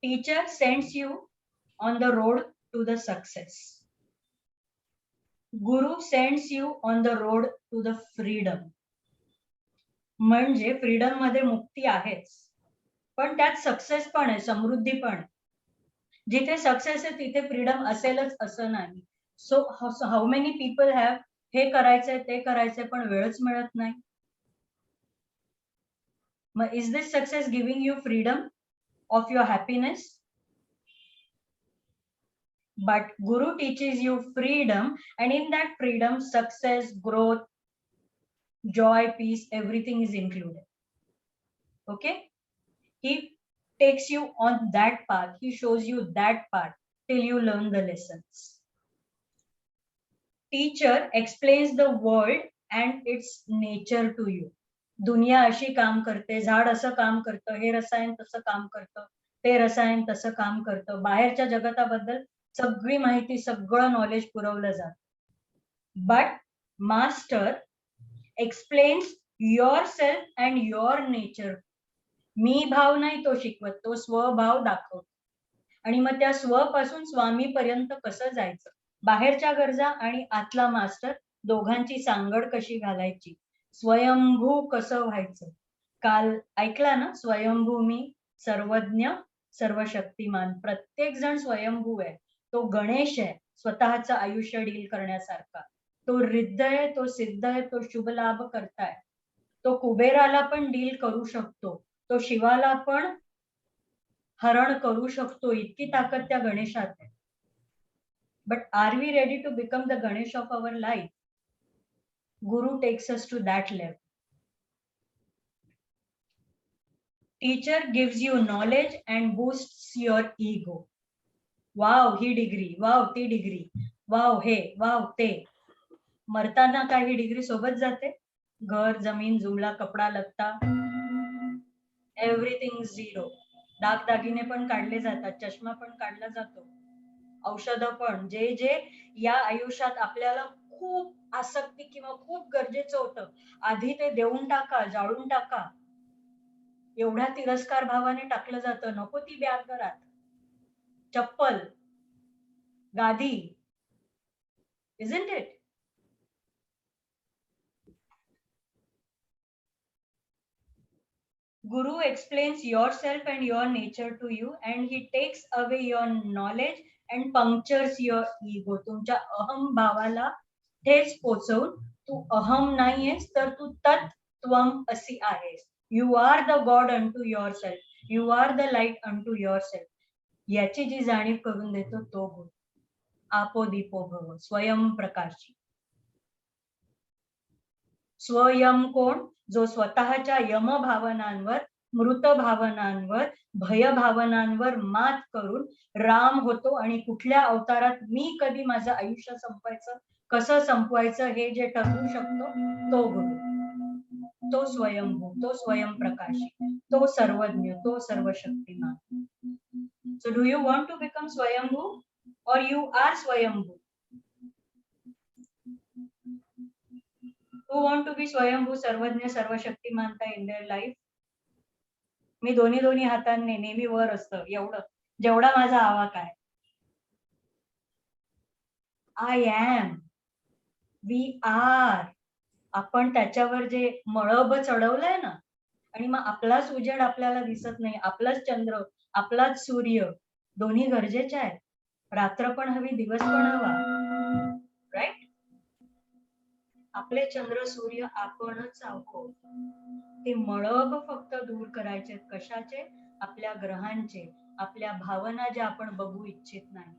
Teacher sends you on the road to the success. Guru sends you on the road to the freedom. म्हणजे फ्रीडम मध्ये मुक्ती आहेच, पण त्यात सक्सेस पण आहे, समृद्धी पण. जिथे सक्सेस आहे तिथे फ्रीडम असेलच असं नाही. So how many people have हे करायचंय ते करायचंय पण वेळच मिळत नाही. मग is this success giving you freedom of your happiness? But Guru teaches you freedom, and in that freedom, success, growth, joy, peace, everything is included. Okay? He takes you on that path. He shows you that path till you learn the lessons. Teacher explains the world and its nature to you. दुनिया अशी काम करते, झाड असं काम करतं, हे रसायन तसं काम करतं, ते रसायन तसं काम करतं. बाहेरच्या जगताबद्दल सगळी माहिती, सगळं नॉलेज पुरवलं जातं. But master explains your self and your nature. मी भाव नाही तो शिकवत, तो स्वभाव दाखवतो. आणि मग त्या स्वपासून स्वामी पर्यंत कसं जायचं, बाहेरच्या गरजा आणि आतला मास्टर दोघांची सांगड कशी घालायची, स्वयंभू कसं व्हायचं. काल ऐकला ना, स्वयंभू मी सर्वज्ञ सर्वशक्तिमान. प्रत्येक जण स्वयंभू आहे. तो गणेश आहे, स्वतःचं आयुष्य डील करण्यासारखा. तो रिद्ध आहे, तो सिद्ध आहे, तो शुभ लाभ करताय. तो कुबेराला पण डील करू शकतो, तो शिवाला पण हरण करू शकतो. इतकी ताकद त्या गणेशात आहे. But are we ready to become the Ganesh of our life? Guru takes us to that level. Teacher gives you knowledge and boosts your ego. Wow ही डिग्री, वाव ती डिग्री, वाव हे, वाव ते. मरताना काही डिग्री सोबत जाते? घर, जमीन, जुमला, कपडा, लत्ता, एव्हरीथिंग झिरो. दागदागिने पण काढले जातात, चष्मा पण काढला जातो, औषधं पण. जे जे या आयुष्यात आपल्याला खूप आसक्ती किंवा खूप गरजेचं होतं, आधी ते देऊन टाका, जाळून टाका. एवढ्या तिरस्कार भावाने टाकलं जातं. नको ती बॅग घरात, चप्पल, गादी, isn't it? Guru explains yourself and your nature to you, and he takes away your knowledge and punctures your ego. तुमच्या अहम भावाला ठेच पोचवून तू अहम नाहीयेस तर तू तत्त्वम असी आहेस. You are the God unto yourself. You are the light unto yourself. याची जी जाणीव करून देतो तो गुरु. आपो दीपो भव, स्वयं प्रकाशी. स्वयं कोण? जो स्वतःच्या यम भावनांवर, मृत भावनांवर, भय भावनांवर मात करून राम होतो आणि कुठल्या अवतारात मी कधी माझं आयुष्य संपवायचं, कसं संपवायचं हे जे ठरवू शकतो तो गुरु. तो स्वयंभू, तो स्वयंप्रकाशी, तो सर्वज्ञ, तो सर्वशक्तिमान. So do you want to become Swayambhu or you are Swayambhu? Who want to be Swayambhu, सर्वज्ञ, सर्वशक्तिमानता in their life? मी दोन्ही हातांनी नेहमी वर असतं एवढं, जेवढा माझा आवाक आहे. I am, we are. आपण त्याच्यावर जे मळब चढवलंय ना, आणि मग आपलाच उजेड आपल्याला दिसत नाही, आपलाच चंद्र, आपलाच सूर्य, दोन्ही गरजेचे आहेत. रात्र पण हवी, दिवस पण हवा, राईट? आपले चंद्र सूर्य आपणच आहोत. ते मळब फक्त दूर करायचे. कशाचे? आपल्या ग्रहांचे, आपल्या भावना ज्या आपण बघू इच्छित नाही.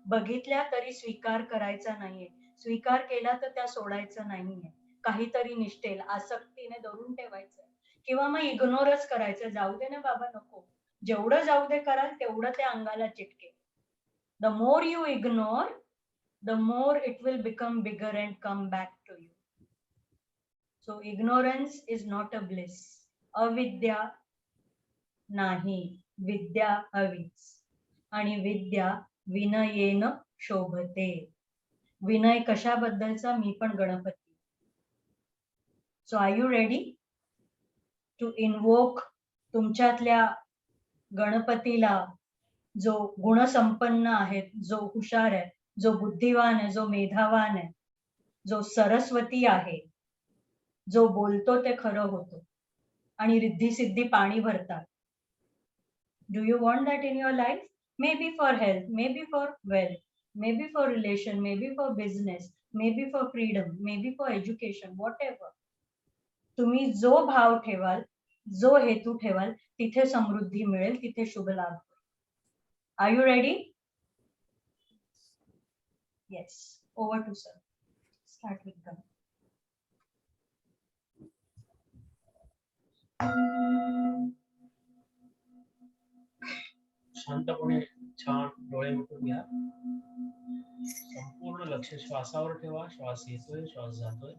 बघितल्या तरी स्वीकार करायचा नाहीये, स्वीकार केला तर त्या सोडायचं नाहीये. काहीतरी निष्ठेल आसक्तीने धरून ठेवायचं किंवा मग इग्नोरच करायचं. जाऊ दे ना बाबा, नको. जेवढं जाऊ दे कराल तेवढं ते अंगाला चिटके. The more you ignore, the more it will become bigger and come back to you. So ignorance is not a bliss. अविद्या नाही, विद्या हवीच. आणि विद्या विनयेन शोभते. विनय कशाबद्दलचा? मी पण Ganpati. So are you ready to invoke तुमच्यातल्या गणपतीला, जो गुणसंपन्न आहे, जो हुशार आहे, जो बुद्धिवान आहे, जो मेधावान आहे, जो सरस्वती आहे, जो बोलतो ते खरं होतो आणि रिद्धी सिद्धी पाणी भरतात. Do you want that in your life? Maybe for health, maybe for wealth, maybe for relation, maybe for business, maybe for freedom, maybe for education, whatever. तुम्ही जो भाव ठेवाल, जो हेतू ठेवाल, तिथे समृद्धी मिळेल, तिथे शुभ लाभ. Are you ready? Yes. Over to sir. Start with them. शांतपणे छान डोळे मिटून घ्या. संपूर्ण लक्ष श्वासावर ठेवा. श्वास येतोय, श्वास जातोय.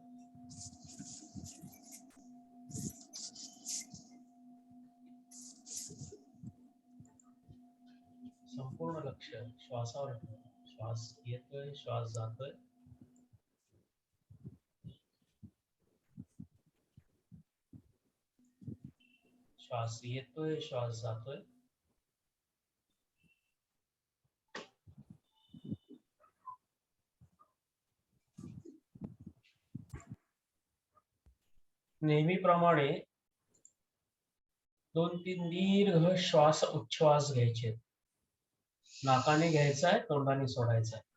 संपूर्ण लक्ष श्वासावर ठेवा. श्वास येतोय, श्वास जातोय. श्वास येतोय, श्वास जातोय. नेहमीप्रमाणे 2-3 दीर्घ श्वास उच्छ्वास घ्यायचे. नाकाने घ्यायचा आहे, तोंडाने सोडायचा आहे.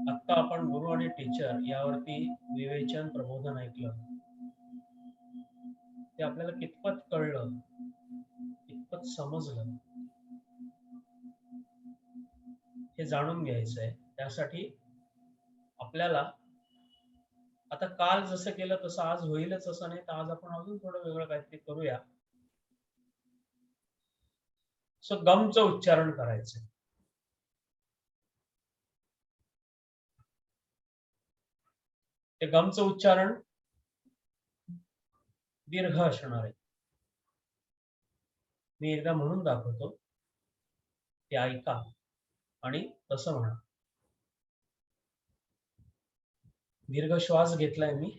आता आपण गुरु आणि टीचर यावरती विवेचन प्रबोधन ऐकलं. ते आपल्याला कितपत कळलं, कितपत समजलं हे जाणून घ्यायचंय. त्यासाठी आपल्याला आता काल जसं केलं तसं आज होईलच असं नाही, तर आज आपण अजून थोडं वेगळं काहीतरी करूया. सो गमचं उच्चारण करायचं. ते गमचं उच्चारण दीर्घ असणार आहे. मी एकदा म्हणून दाखवतो, ते ऐका आणि तसं म्हणा. दीर्घ श्वास घेतलाय मी.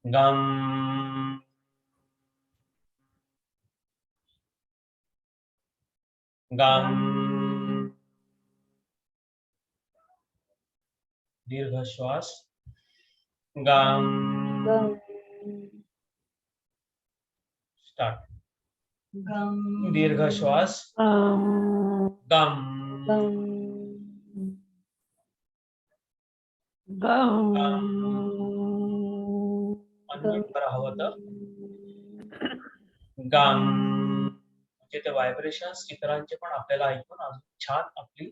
गम, गम. दीर्घ श्वास. गम. गम, स्टार्ट. गम. दीर्घ श्वास. गम. गम, गम, अनम्यूट करा हवं तर. गम. म्हणजे ते व्हायब्रेशन्स इतरांचे पण आपल्याला ऐकून अजून छान आपली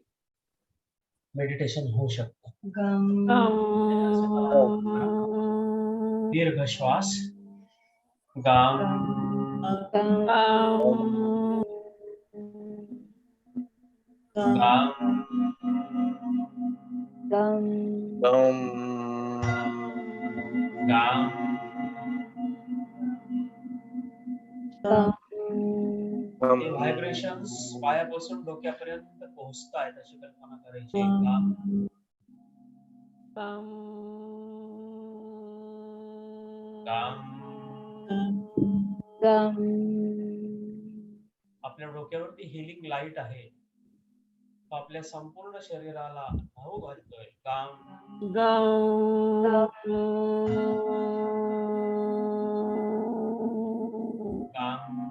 मेडिटेशन होऊ शकतं. गम. दीर्घ श्वास. गम. गम, गम. गम, गम. हे व्हायब्रेशन्स पायापासून डोक्यापर्यंत पोहोचतायत अशी कल्पना करायची. गम. गम, गम. गम, आपल्या डोक्यावरती हिलिंग लाईट आहे, तो आपल्या संपूर्ण शरीराला भाऊ घालतोय. गम. गम, गम.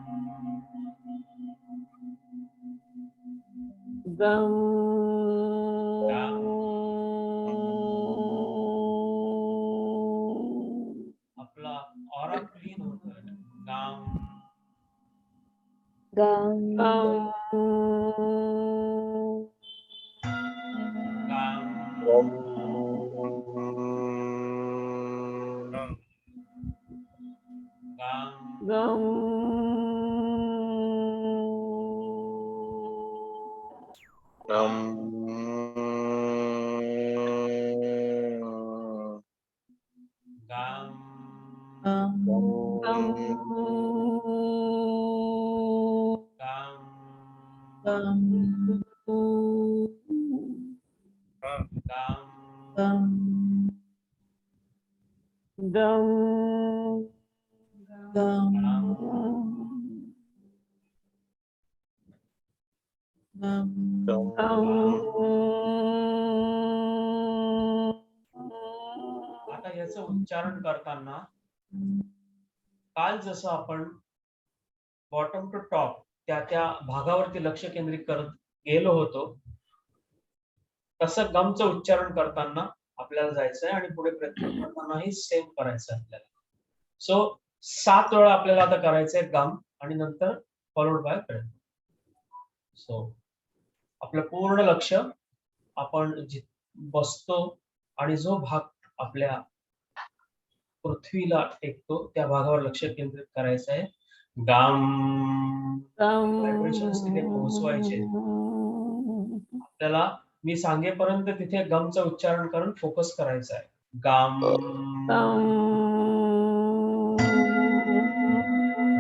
गम, आपला ऑरा क्लीन होतोय. गम. गम, गम, गम. गम. गम, गम. गम, गम. गम, आता याचं उच्चारण करताना काल जसं आपण बॉटम टू टॉप त्या त्या भागावरती लक्ष केंद्रित करत गेलो होतो, तसं गमचं उच्चारण करताना आपल्याला जायचंय आणि पुढे प्रयत्न करतानाही सेम करायचं आपल्याला. सो 7 वेळा आपल्याला आता करायचंय गम आणि नंतर फॉलोड बाय प्रयत्न. सो आपलं पूर्ण लक्ष आपण बसतो आणि जो भाग आपल्या पृथ्वीला टेकतो त्या भागावर लक्ष केंद्रित करायचं आहे. गम. व्हायब्रेशन्स तिथे पोहोचवायचे. आपल्याला मी सांगेपर्यंत तिथे गमचं उच्चारण करून फोकस करायचं आहे. गम. गम.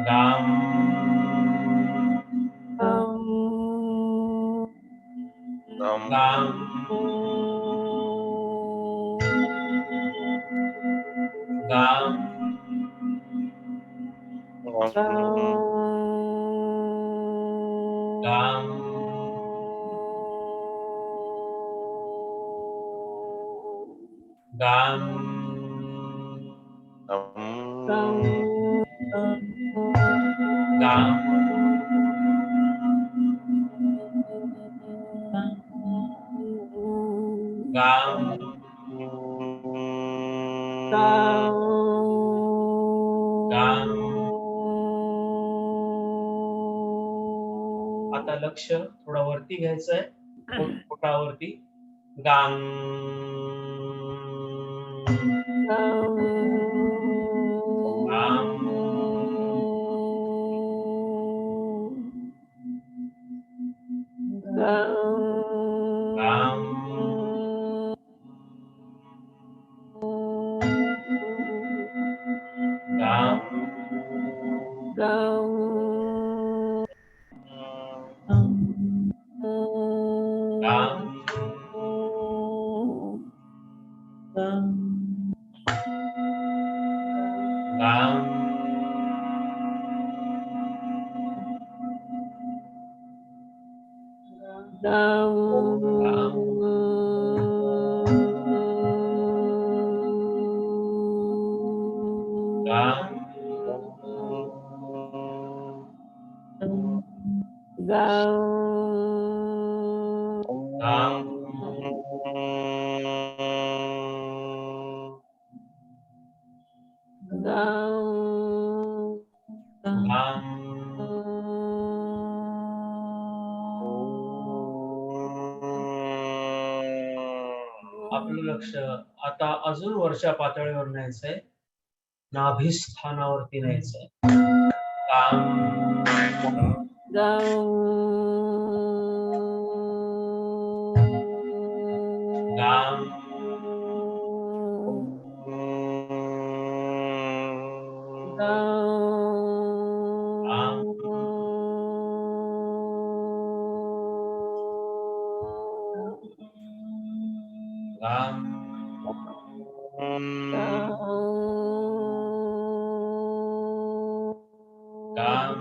गम. गम. गम. गम. गम. गम. गम. आता लक्ष थोडं वरती घ्यायचंय, पोटावरती. गांग. गाम गाम गाम गाम गाम आपलं लक्ष आता अजून वरच्या पातळीवर न्यायचंय, नाभिस्थानावरती न्यायचंय. गाम गाम गाम गाम गाम गाम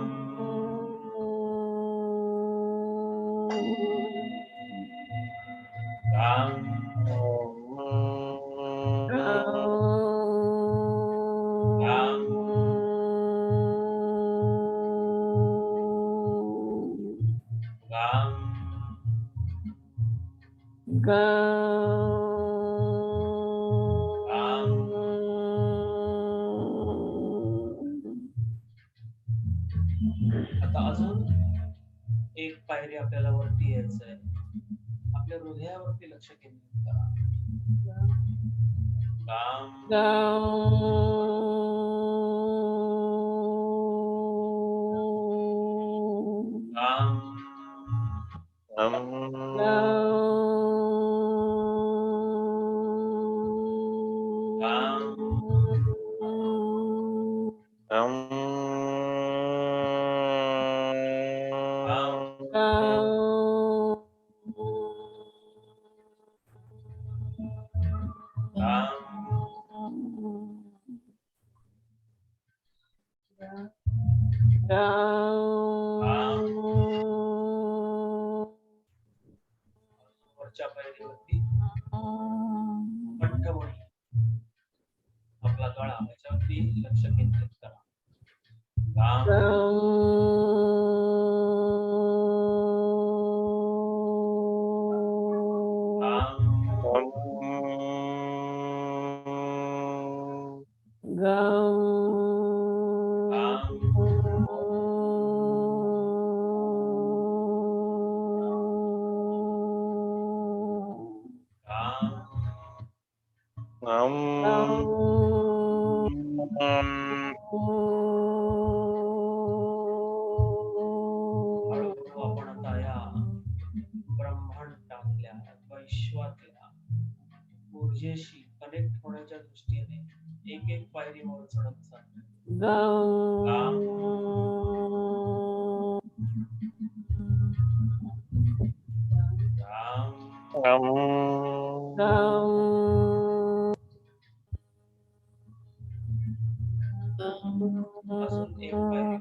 गाम गाम आता अजून एक पायरी आपल्याला वरती यायचं आहे. आपल्या हृदयावरती लक्ष केंद्रित करा. गाम गाम गाम वरच्या पायरीवरती कंठमणी, आपला गळा याच्यावरती लक्ष केंद्रित करा. गाम हळूहळू आपण आता या ब्रह्मांडातल्या वैश्वातल्या ऊर्जेशी कनेक्ट होण्याच्या दृष्टीने एक एक पायरी वर चढत चालतो. गाम अजून एक पायरी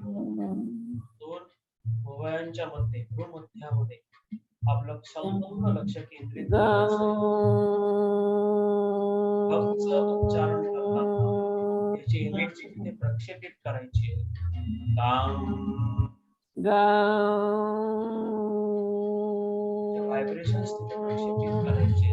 दोन भुवयांच्या मध्ये भूमध्यामध्ये आपलं संपूर्ण लक्ष केंद्रित करायचं. उच्चारण करताना याची एनर्जी तिथे प्रक्षेपित करायची आहे. व्हायब्रेशन्स तिथे प्रक्षेपित करायचे.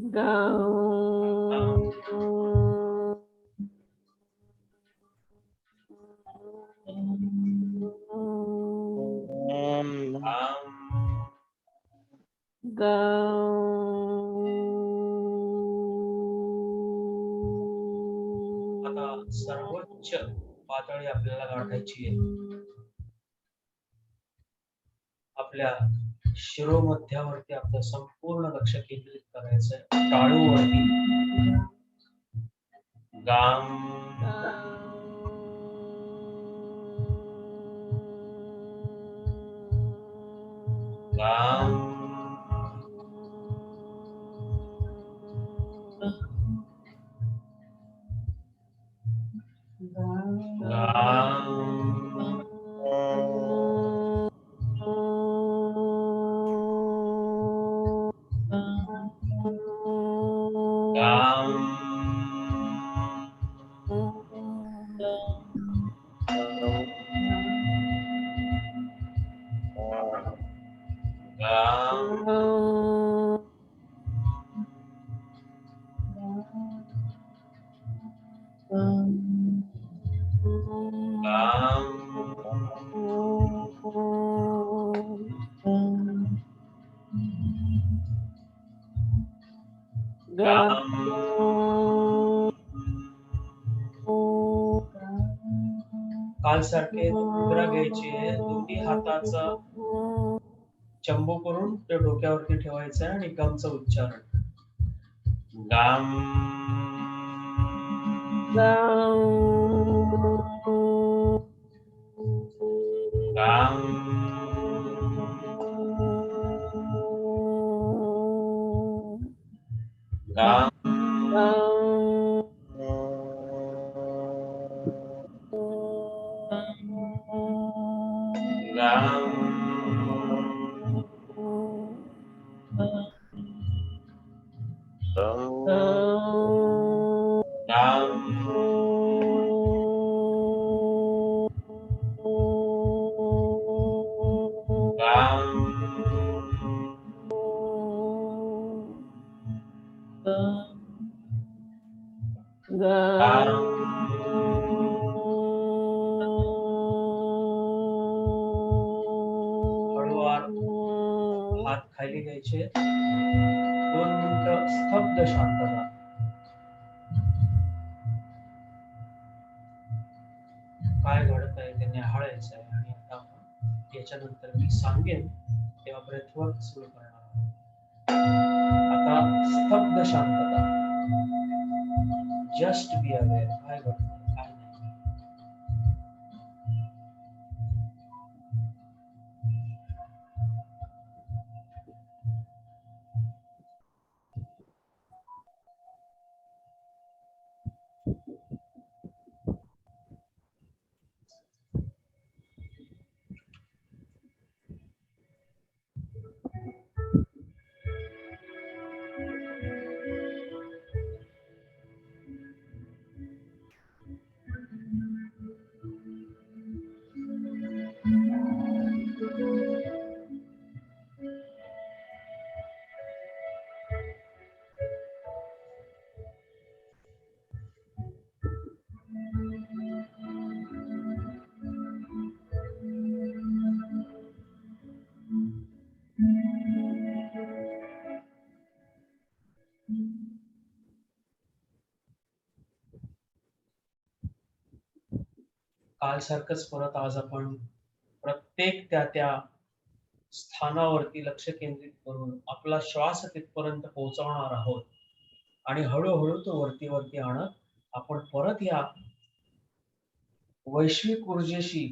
आता सर्वोच्च पातळी आपल्याला गाठायची आहे. आपल्या शिरोमध्यावरती आपलं संपूर्ण लक्ष केंद्रित करायचंय. टाळूवरती गाम गाम काल सारखे मुद्रा घ्यायची आहे. दोन्ही हाताचा चंबू करून ते डोक्यावरती ठेवायचं आहे आणि गमचं उच्चारण गाम गाम गाम हळूवार हात खाली घ्यायचे. 2 मिनिटं स्तब्ध शांतता. काय घडत आहे ते निहाळायचं आहे. आणि आता याच्यानंतर मी सांगेन तेव्हा ब्रेथवर्क सुरू करणार आहोत. आता स्तब्ध शांतता. Just be aware. काय घडत आहे काय नाही. काल सारखंच परत आज आपण प्रत्येक त्या स्थानावरती लक्ष केंद्रित करून आपला श्वास तिथपर्यंत पोहोचवणार आहोत. आणि हळूहळू तो वरती आणत आपण परत या वैश्विक ऊर्जेशी,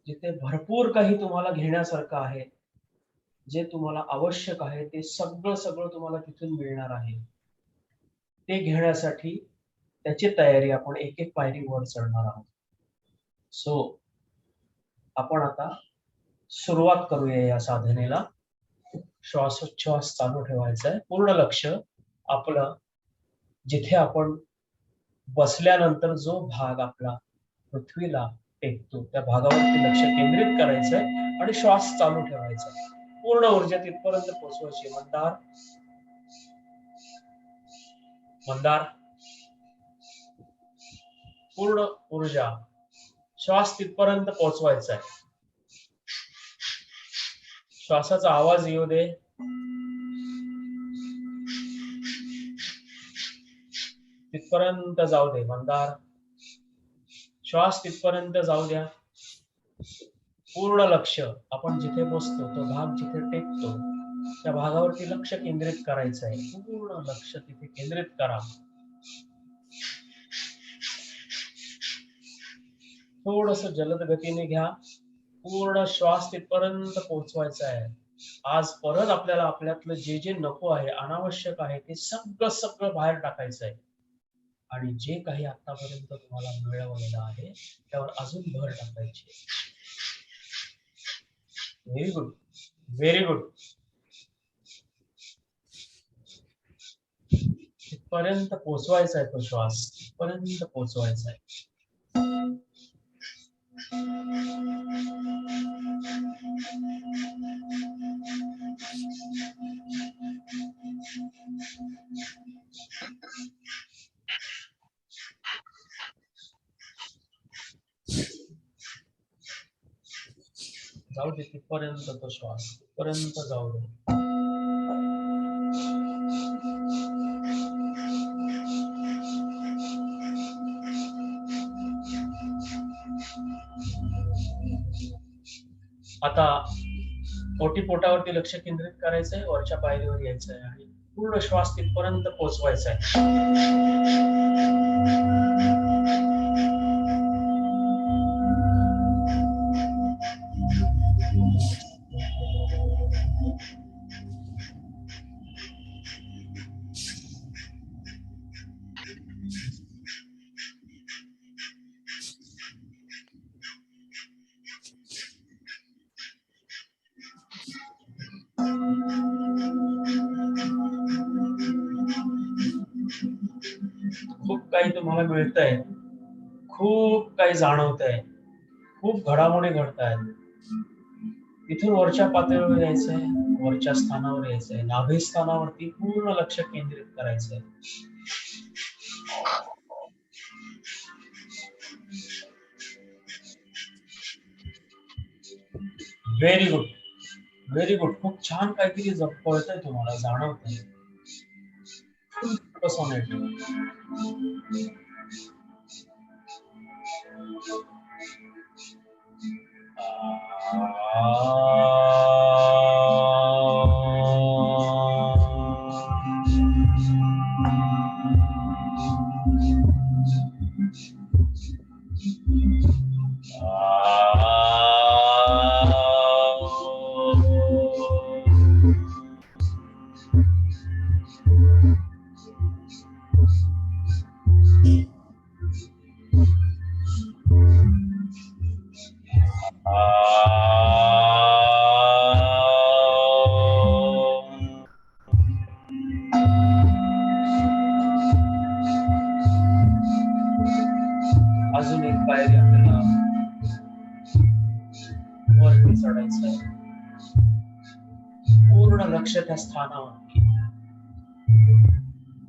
जिथे भरपूर काही तुम्हाला घेण्यासारखं आहे, जे तुम्हाला आवश्यक आहे ते सगळं तुम्हाला तिथून मिळणार आहे. ते घेण्यासाठी त्याची तयारी आपण एक एक पायरी वर चढणार आहोत. सो आपण आता सुरुवात करूया या साधनेला. श्वासोच्छ्वास चालू ठेवायचा आहे. पूर्ण लक्ष आपलं जिथे आपण बसल्यानंतर जो भाग आपला पृथ्वीला टेकतो त्या भागावरती लक्ष केंद्रित करायचंय आणि श्वास चालू ठेवायचा. पूर्ण ऊर्जा तिथपर्यंत पोहोचवायची. मंदार मंदार. पूर्ण ऊर्जा श्वास तिथपर्यंत पोहोचवायचा आहे. श्वासाचा आवाज येऊ दे. तिथपर्यंत जाऊ दे मंदार. श्वास तिथपर्यंत जाऊ द्या. पूर्ण लक्ष आपण जिथे बसतो तो भाग जिथे टेकतो त्या भागावरती लक्ष केंद्रित करायचं आहे. पूर्ण लक्ष तिथे केंद्रित करा. थोडस जलद गतीने घ्या. पूर्ण श्वास तिथपर्यंत पोहोचवायचा आहे. आज परत आपल्याला आपल्यातलं जे जे नको आहे, अनावश्यक आहे, ते सगळं सगळं बाहेर टाकायचं आहे. आणि जे काही आतापर्यंत तुम्हाला मिळवलेलं आहे त्यावर अजून भर टाकायची. Very good, very good. तिथपर्यंत पोहोचवायचा आहे तो श्वास, तिथपर्यंत पोहोचवायचा आहे. जाऊ दे तिथपर्यंत तो श्वास, तिथपर्यंत जाऊ दे. आता पोटावरती लक्ष केंद्रित करायचंय. वरच्या पायरीवर यायचंय आणि पूर्ण श्वास तिथपर्यंत पोहोचवायचा आहे. खूप काही तुम्हाला मिळतंय, खूप काही जाणवतंय, खूप घडामोडी घडतायत. इथून वरच्या पातळीवर यायचंय, वरच्या स्थानावर यायचंय. नाभी स्थानावरती पूर्ण लक्ष केंद्रित करायचंय. Very good, very good. खूप छान काहीतरी कळतंय तुम्हाला, जाणवतंय. Focus on it. अजून एक पायरी आपल्याला वरती चढायचं आहे. पूर्ण लक्ष त्या स्थानावरती,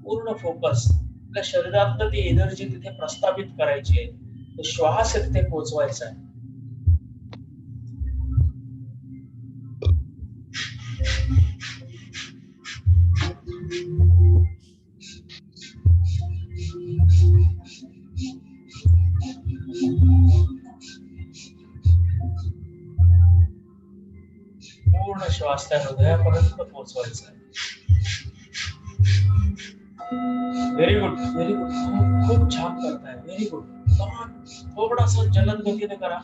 पूर्ण फोकस. आपल्या शरीरात ती एनर्जी तिथे प्रस्थापित करायची आहे. तो श्वास तिथे पोहोचवायचा आहे. पूर्ण श्वास त्या हृदयापर्यंत पोहोचवायचा आहे. Very good, very good. खूप छान करताय. Very good. थोडासा जलद गतीने करा.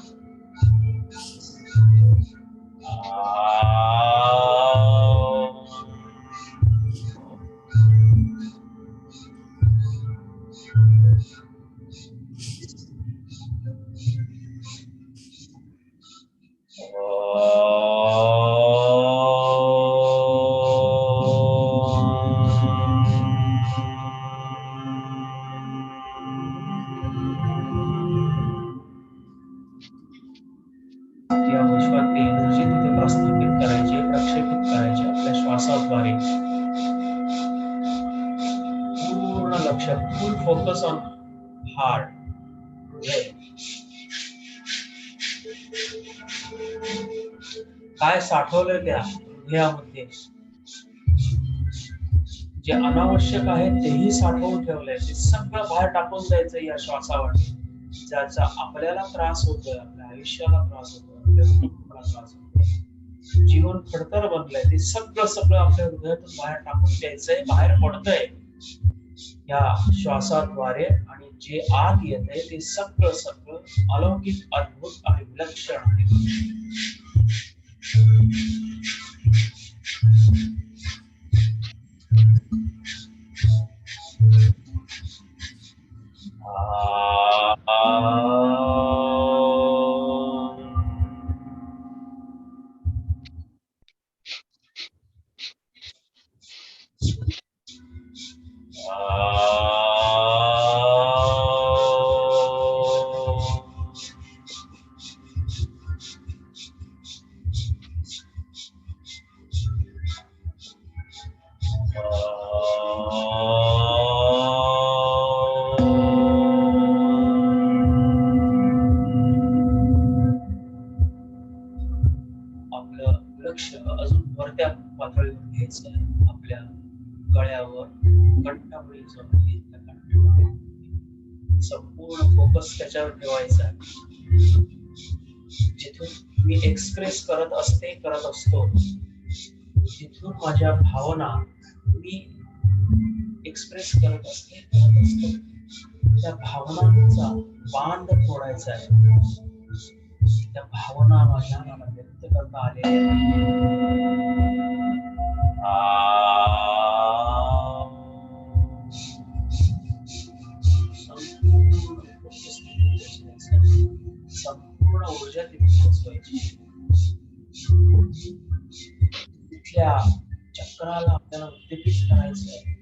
या विश्वातली एनर्जी तिथे प्रस्थापित करायची, प्रक्षेपित focus on heart. काय साठवलंय त्या हृदयामध्ये, जे अनावश्यक आहे तेही साठवून ठेवलंय, ते सगळं बाहेर टाकून द्यायचं या श्वासावाटे. ज्याचा आपल्याला त्रास होतोय, आपल्या आयुष्याला त्रास होतोय, आपल्या कुटुंबाला त्रास होतोय, जीवन खडतर बनलंय, ते सगळं आपल्या हृदयातून बाहेर टाकून द्यायचंय. बाहेर पडतंय या श्वासाद्वारे, आणि जे आत येतंय ते सगळं अलौकिक, अद्भुत आणि विलक्षण आहे. आपलं लक्ष अजून वरत्या पातळीवर घ्यायचं आहे. आपल्या गळ्यावर कंठामुळे जो आहे त्या कंठामध्ये संपूर्ण फोकस त्याच्यावर ठेवायचा आहे. जिथून मी एक्सप्रेस करत असतो, जिथून माझ्या भावना मी एक्सप्रेस करत असतो, त्या भावनांचा बांध तोडायचा आहे. त्या भावना माझ्या मला व्यक्त करता आलेल्या संपूर्ण ऊर्जा तिथे पोचवायची. तिथल्या चक्राला आपल्याला उद्दीपित करायचं आहे.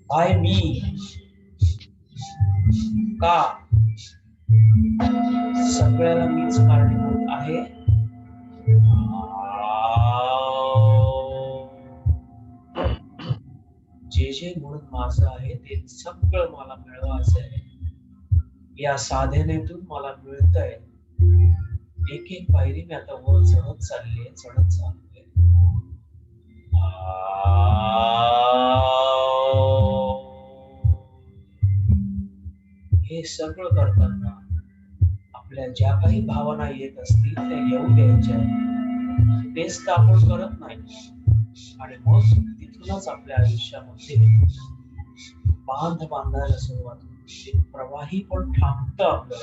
बाय मी, का सगळ्याला मीच कारणीभूत आहे. जे म्हणून माझं आहे ते सगळं मला मिळवायचं आहे. या साधनेतून मला मिळतंय. एक एक पायरी मी आता वर चढत चालले. हे सगळं करताना आपल्या ज्या काही भावना येत असतील त्या येऊ द्यायच्या. तेच तर आपण करत नाही. आणि मग तिथूनच आपल्या आयुष्यामध्ये बांध बांधायला सुरुवात होते. प्रवाही पण थांबतं आपलं.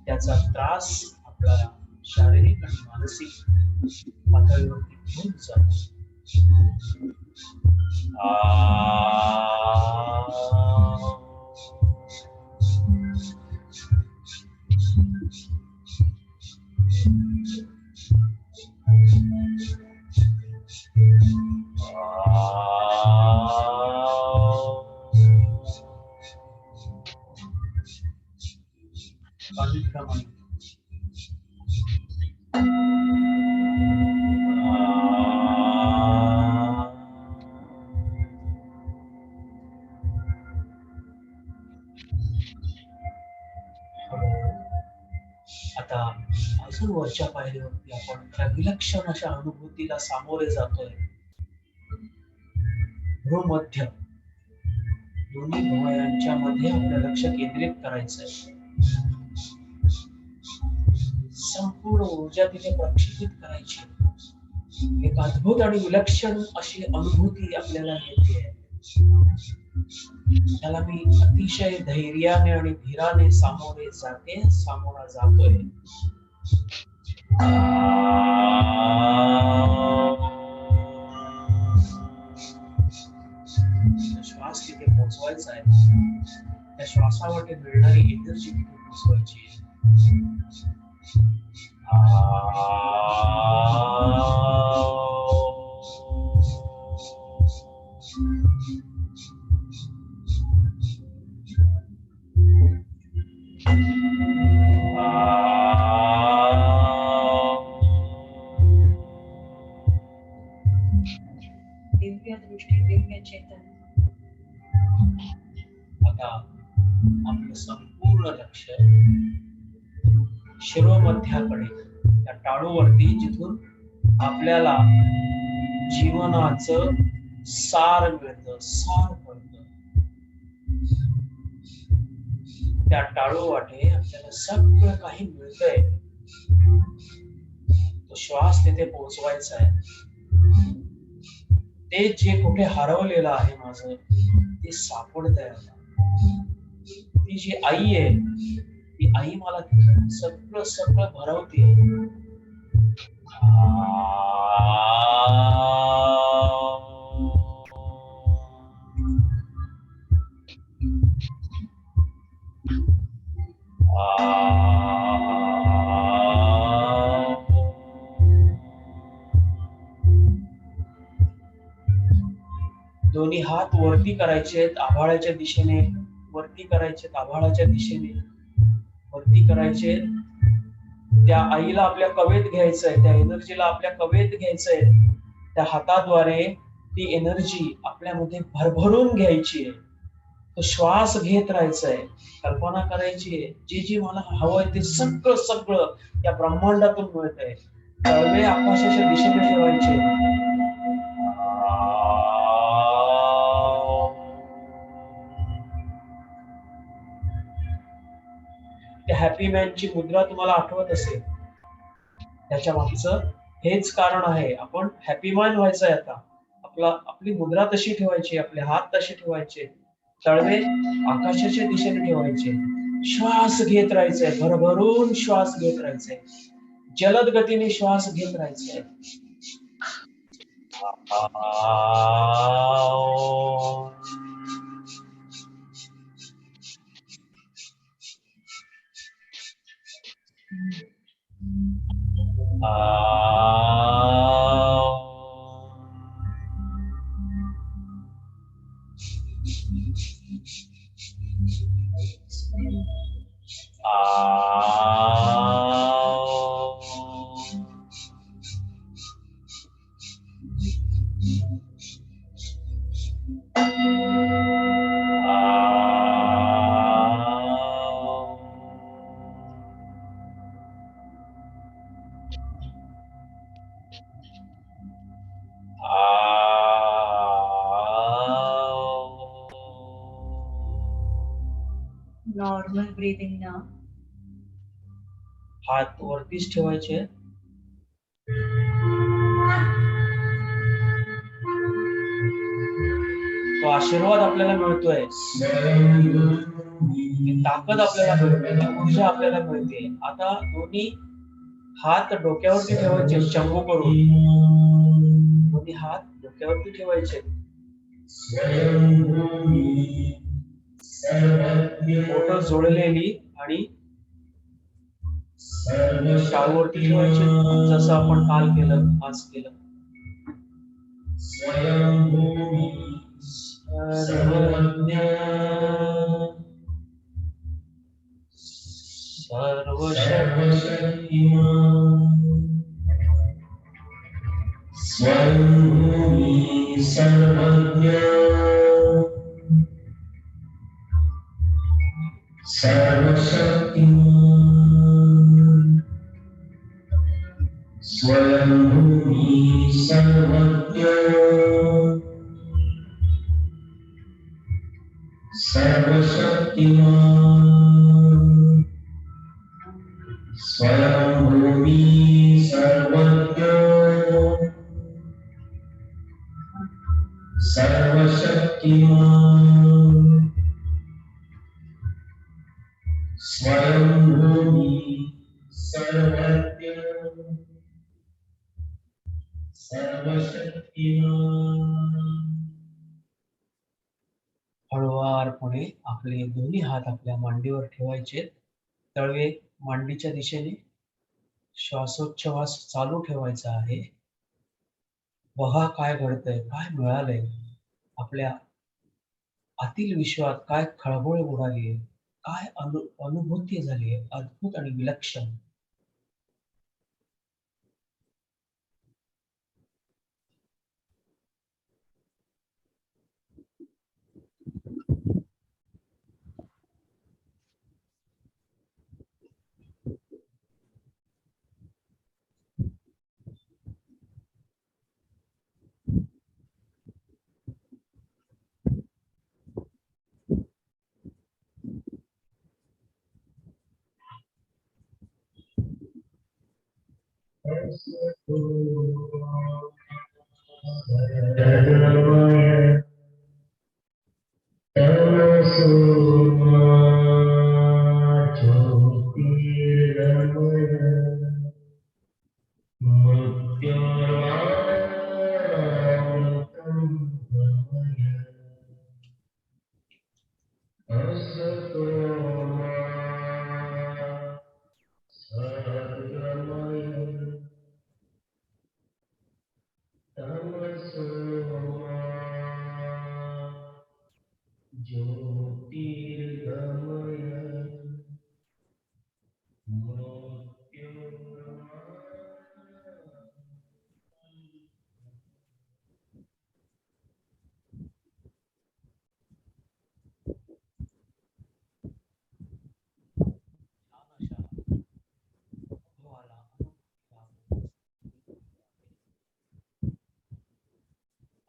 त्याचा त्रास आपल्याला शारीरिक आणि मानसिक पातळीवरती घेऊन जातो. आता अजून वरच्या पायरीवरती आपण त्या विलक्षण अशा अनुभूतीला सामोरे जातोय. भ्रूमध्य दोन्ही भुवयांच्या मध्ये आपलं लक्ष केंद्रित करायचंय. संपूर्ण ऊर्जा तिथे प्रक्षेपित करायची. एक अद्भुत आणि विलक्षण अशी अनुभूती आपल्याला येते. त्याला मी अतिशय धैर्याने आणि धीराने सामोरा जातोय. श्वास तिथे पोहोचवायचा आहे. त्या श्वासावाटे मिळणारी एनर्जी तिथे पोहोचवायची. दिव्य दृष्टी, दिव्य चेतन आता आपलं संपूर्ण लक्ष शिरोमध्याकडे, त्या टाळूवरती, जिथून आपल्याला जीवनाचं सार मिळतं, सार कळतं. त्या टाळू वाटे आपल्याला सगळं काही मिळतंय. तो श्वास तिथे पोहोचवायचा आहे. ते जे कुठे हरवलेलं आहे माझं, ते सापडत आहे आता. ती जी आई आहे, ती आई मला सगळं सगळं भरवते. दोन्ही हात वरती करायचे, आभाळाच्या दिशेने वरती करायचे, आभाळाच्या दिशेने वरती करायचे. त्या आईला आपल्या कवेत घ्यायचंय, त्या एनर्जीला आपल्या कवेत घ्यायचंय. त्या हाताद्वारे ती एनर्जी आपल्यामध्ये भरभरून घ्यायची आहे. तो श्वास घेत राहायचंय, कल्पना करायची आहे जे जे मला हवंय ते सगळं सगळं या ब्रह्मांडातून मिळतंय. तळवे आकाशाच्या दिशेने ठेवायचे. त्या हॅपी मॅनची मुद्रा तुम्हाला आठवत असेल. त्याच्या मागचं हेच कारण आहे. आपण हॅपी मॅन व्हायचंय आता. आपली मुद्रा तशी ठेवायची, आपले हात तसे ठेवायचे, तळवे आकाशाच्या दिशेने ठेवायचे. श्वास घेत राहायचंय, भरभरून श्वास घेत राहायचंय, जलद गतीने श्वास घेत राहायचंय. नॉर्मल ब्रीदिंग ना. हात वरतीच ठेवायचे. तो आशीर्वाद आपल्याला मिळतोय, ताकद आपल्याला मिळते, ऊर्जा आपल्याला मिळते. आता दोन्ही हात डोक्यावरती ठेवायचे, चंबू करून दोन्ही हात डोक्यावरती ठेवायचे. बोटं जोडलेली आणि टाळूवरती ठेवायचे, जसं आपण काल केलं, आज केलं. सर्वज्ञ सर्वशक्तिमान स्वयंभूमी सर्वज्ञ सर्वशक्तिमान स्वयंभूमी सर्वज्ञ सर्वशक्तिमान स्वयंभूमी सर्वज्ञ सर्वशक्तिमान स्वयंभूमी सर्वज्ञ सर्वशक्तिमान. हळुवारपणे आपले दोन्ही हात आपल्या मांडीवर ठेवायचे, तळवे मांडीच्या दिशेने. श्वासोच्छवास चालू ठेवायचा आहे. बघा काय घडतंय, काय मिळालंय आपल्या आतील विश्वात, काय खळबळ उडाली आहे, काय अनुभूती झाली आहे, अद्भुत आणि विलक्षण.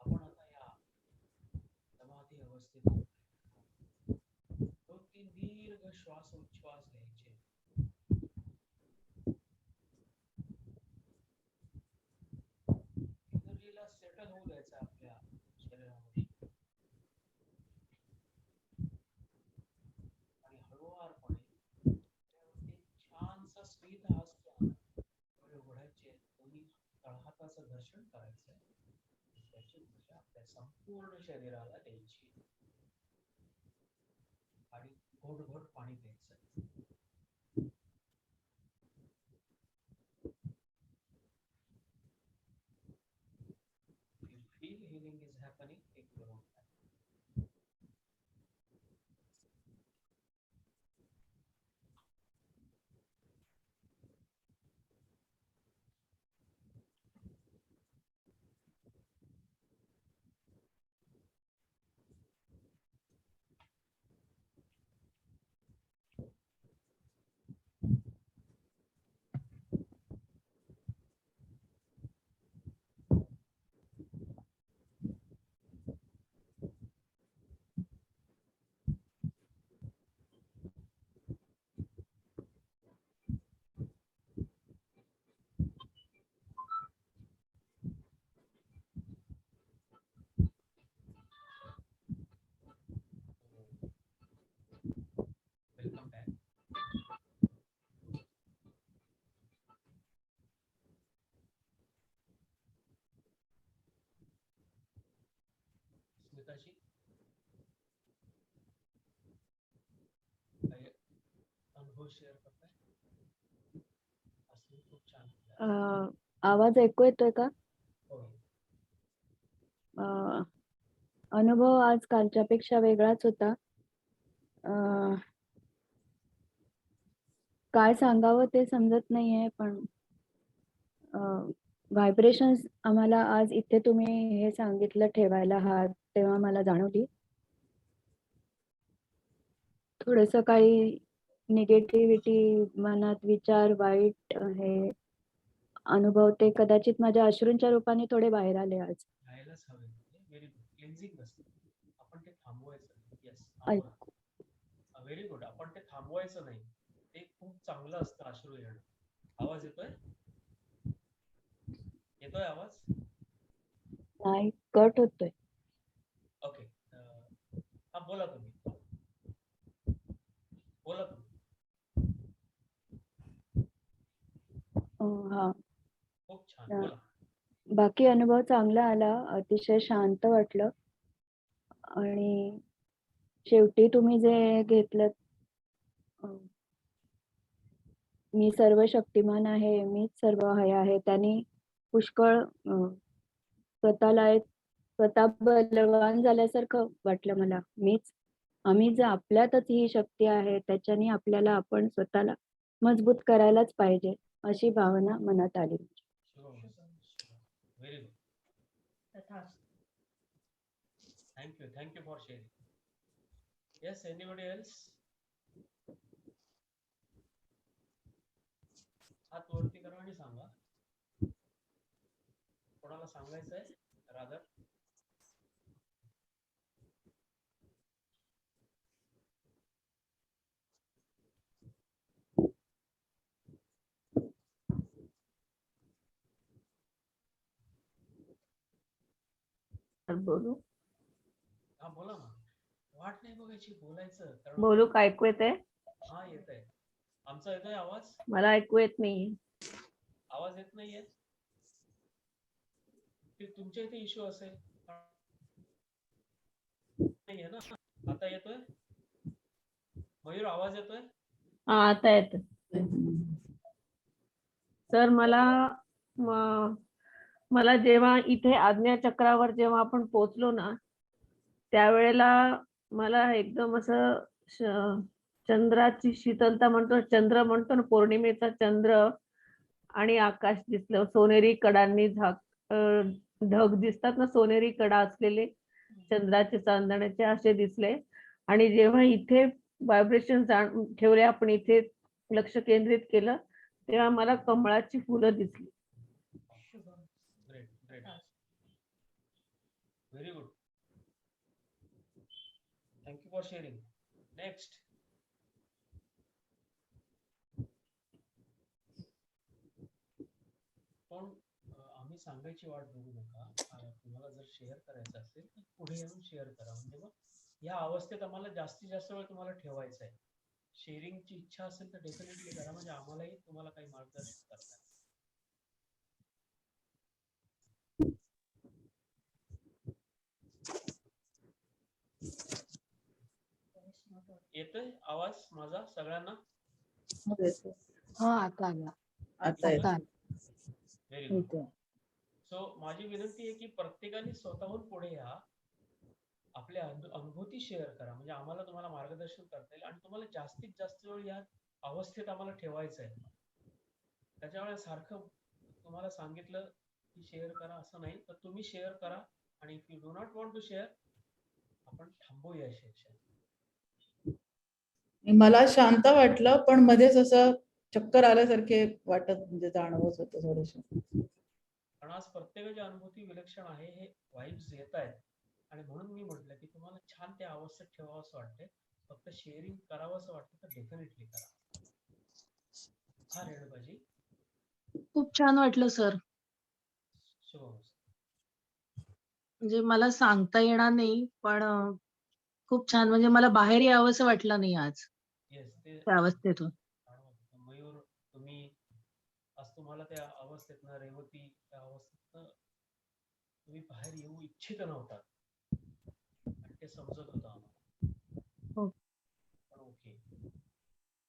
आपण आता या समाधी अवस्थेत आहोत. 2-3 दीर्घ श्वास उच्छ्वास घ्यायचे. एनर्जीला सेटल होऊ द्यायचं आपल्या शरीरामध्ये आणि हळूवारपणे त्यावरती छानसा स्मित हास्य डोळे उघडायचे. दोन्ही तळहाताचं घर्षण करायचं. त्याची ऊर्जा आपल्या संपूर्ण शरीराला द्यायची आणि घोट पाणी प्यायचं. Feel healing is happening, take your own time. Welcome back. स्मिताजी काही अनुभव शेअर करताय? असं खूप छान केलं. आवाज ऐकू येतोय का? हो. अनुभव आज कालच्यापेक्षा वेगळाच होता. काय सांगावं ते समजत नाहीये, पण व्हायब्रेशन्स आम्हाला आज इथे तुम्ही हे सांगितलं ठेवायला हात, तेव्हा मला जाणवली. थोडंसं काही निगेटिव्हिटी मनात विचार वाईट हे अनुभव ते कदाचित माझ्या अश्रूंच्या रूपाने थोडे बाहेर आले आज. राहायलाच हवे. Very good. क्लिन्झिंग असतं. आपण ते थांबवायचं. येस. Very good. आपण ते थांबवायचं नाही. ते खूप चांगलं असतं अश्रू येणं. आवाज येतोय? येतोय आवाज? नाही, कट होतोय. ओके. हा बोला तुम्ही. बोला तुम्ही. हा. खूप छान. बोला. बाकी अनुभव चांगला आला. अतिशय शांत वाटलं आणि शेवटी तुम्ही जे घेतलं, मी सर्व शक्तिमान आहे, मीच सर्व हय आहे, त्यांनी पुष्कळ स्वतःला स्वतः बलवान झाल्यासारखं वाटलं मला. आम्ही जर आपल्यातच ही शक्ती आहे, त्याच्याने आपल्याला आपण स्वतःला मजबूत करायलाच पाहिजे, अशी भावना मनात आली. Very good. Thank you for sharing. Yes, anybody else? हात वरती करा आणि सांगा. कोणाला सांगायचंय? रादर बोलू हा बोला ना, वाट नाही बघायची, बोलायचं. कारण बोलू का? ऐकू येते? हा येतंय. आमचा येतोय आवाज? मला ऐकू येत नाही. आवाज येत नाहीये? ते तुमच्या इथे इश्यू असेल. नाहीये ना? आता येतोय? मयूर आवाज येतोय? हा आता येत. तर मला जेव्हा इथे आज्ञाचक्रावर जेव्हा आपण पोहोचलो ना, त्यावेळेला मला एकदम असं चंद्राची शीतलता म्हणतो, चंद्र म्हणतो ना, पौर्णिमेचा चंद्र आणि आकाश दिसलं. सोनेरी कडांनी ढग दिसतात ना, सोनेरी कडा असलेले चंद्राचे, चांदण्याचे असे दिसले. आणि जेव्हा इथे व्हायब्रेशन ठेवले, आपण इथे लक्ष केंद्रित केलं, तेव्हा मला कमळाची फुलं दिसली. Great great, very good. Thank you for sharing. Next. पण आम्ही सांगायची वाट बघू नका. तुम्हाला जर शेअर करायचं असेल तर पुढे येऊन शेअर करा. म्हणजे मग या अवस्थेत आम्हाला जास्तीत जास्त वेळ तुम्हाला ठेवायचा आहे. शेअरिंगची इच्छा असेल तर डेफिनेटली करा, म्हणजे आम्हालाही तुम्हाला काही मार्गदर्शन करता येतोय आवाज माझा सगळ्यांना? हा आता आला. आता येतो. Very good. सो माझी विनंती आहे की प्रत्येकाने स्वतःहून पुढे या, आपल्या अनुभूती शेअर करा, म्हणजे आम्हाला तुम्हाला मार्गदर्शन करता येईल आणि तुम्हाला जास्तीत जास्त वेळ या अवस्थेत आम्हाला ठेवायचं आहे. त्याच्यामुळे सारखं तुम्हाला सांगितलं की शेअर करा असं नाही, तर तुम्ही शेअर करा. आणि if you do not want to share, आपण थांबूया सेशन. मला शांत वाटलं, पण मध्येच असं चक्कर आल्यासारखे वाटत, म्हणजे जाणवत होतं थोडंसं. कारण आज प्रत्येकाची अनुभूती विलक्षण आहे, हे वाईब्स येत आहेत. आणि म्हणून मी म्हटलं की तुम्हाला छान त्या अवस्थेत ठेवावं असं वाटतंय. फक्त शेअरिंग करावं असं वाटतं तर डेफिनेटली करा. हा रेणुकाजी. खूप छान वाटलं सर. शुभम. म्हणजे मला सांगता येणार नाही, पण खूप छान. म्हणजे मला बाहेर यावंसं वाटलं नाही आज येस, ते त्या अवस्थेतून. मयूर, तुम्ही आज तुम्हाला त्या अवस्थेत ना, रेवती त्या अवस्थेत तुम्ही बाहेर येऊ इच्छित नव्हता आणि ते समजत होतं आम्हाला. हो. पण okay,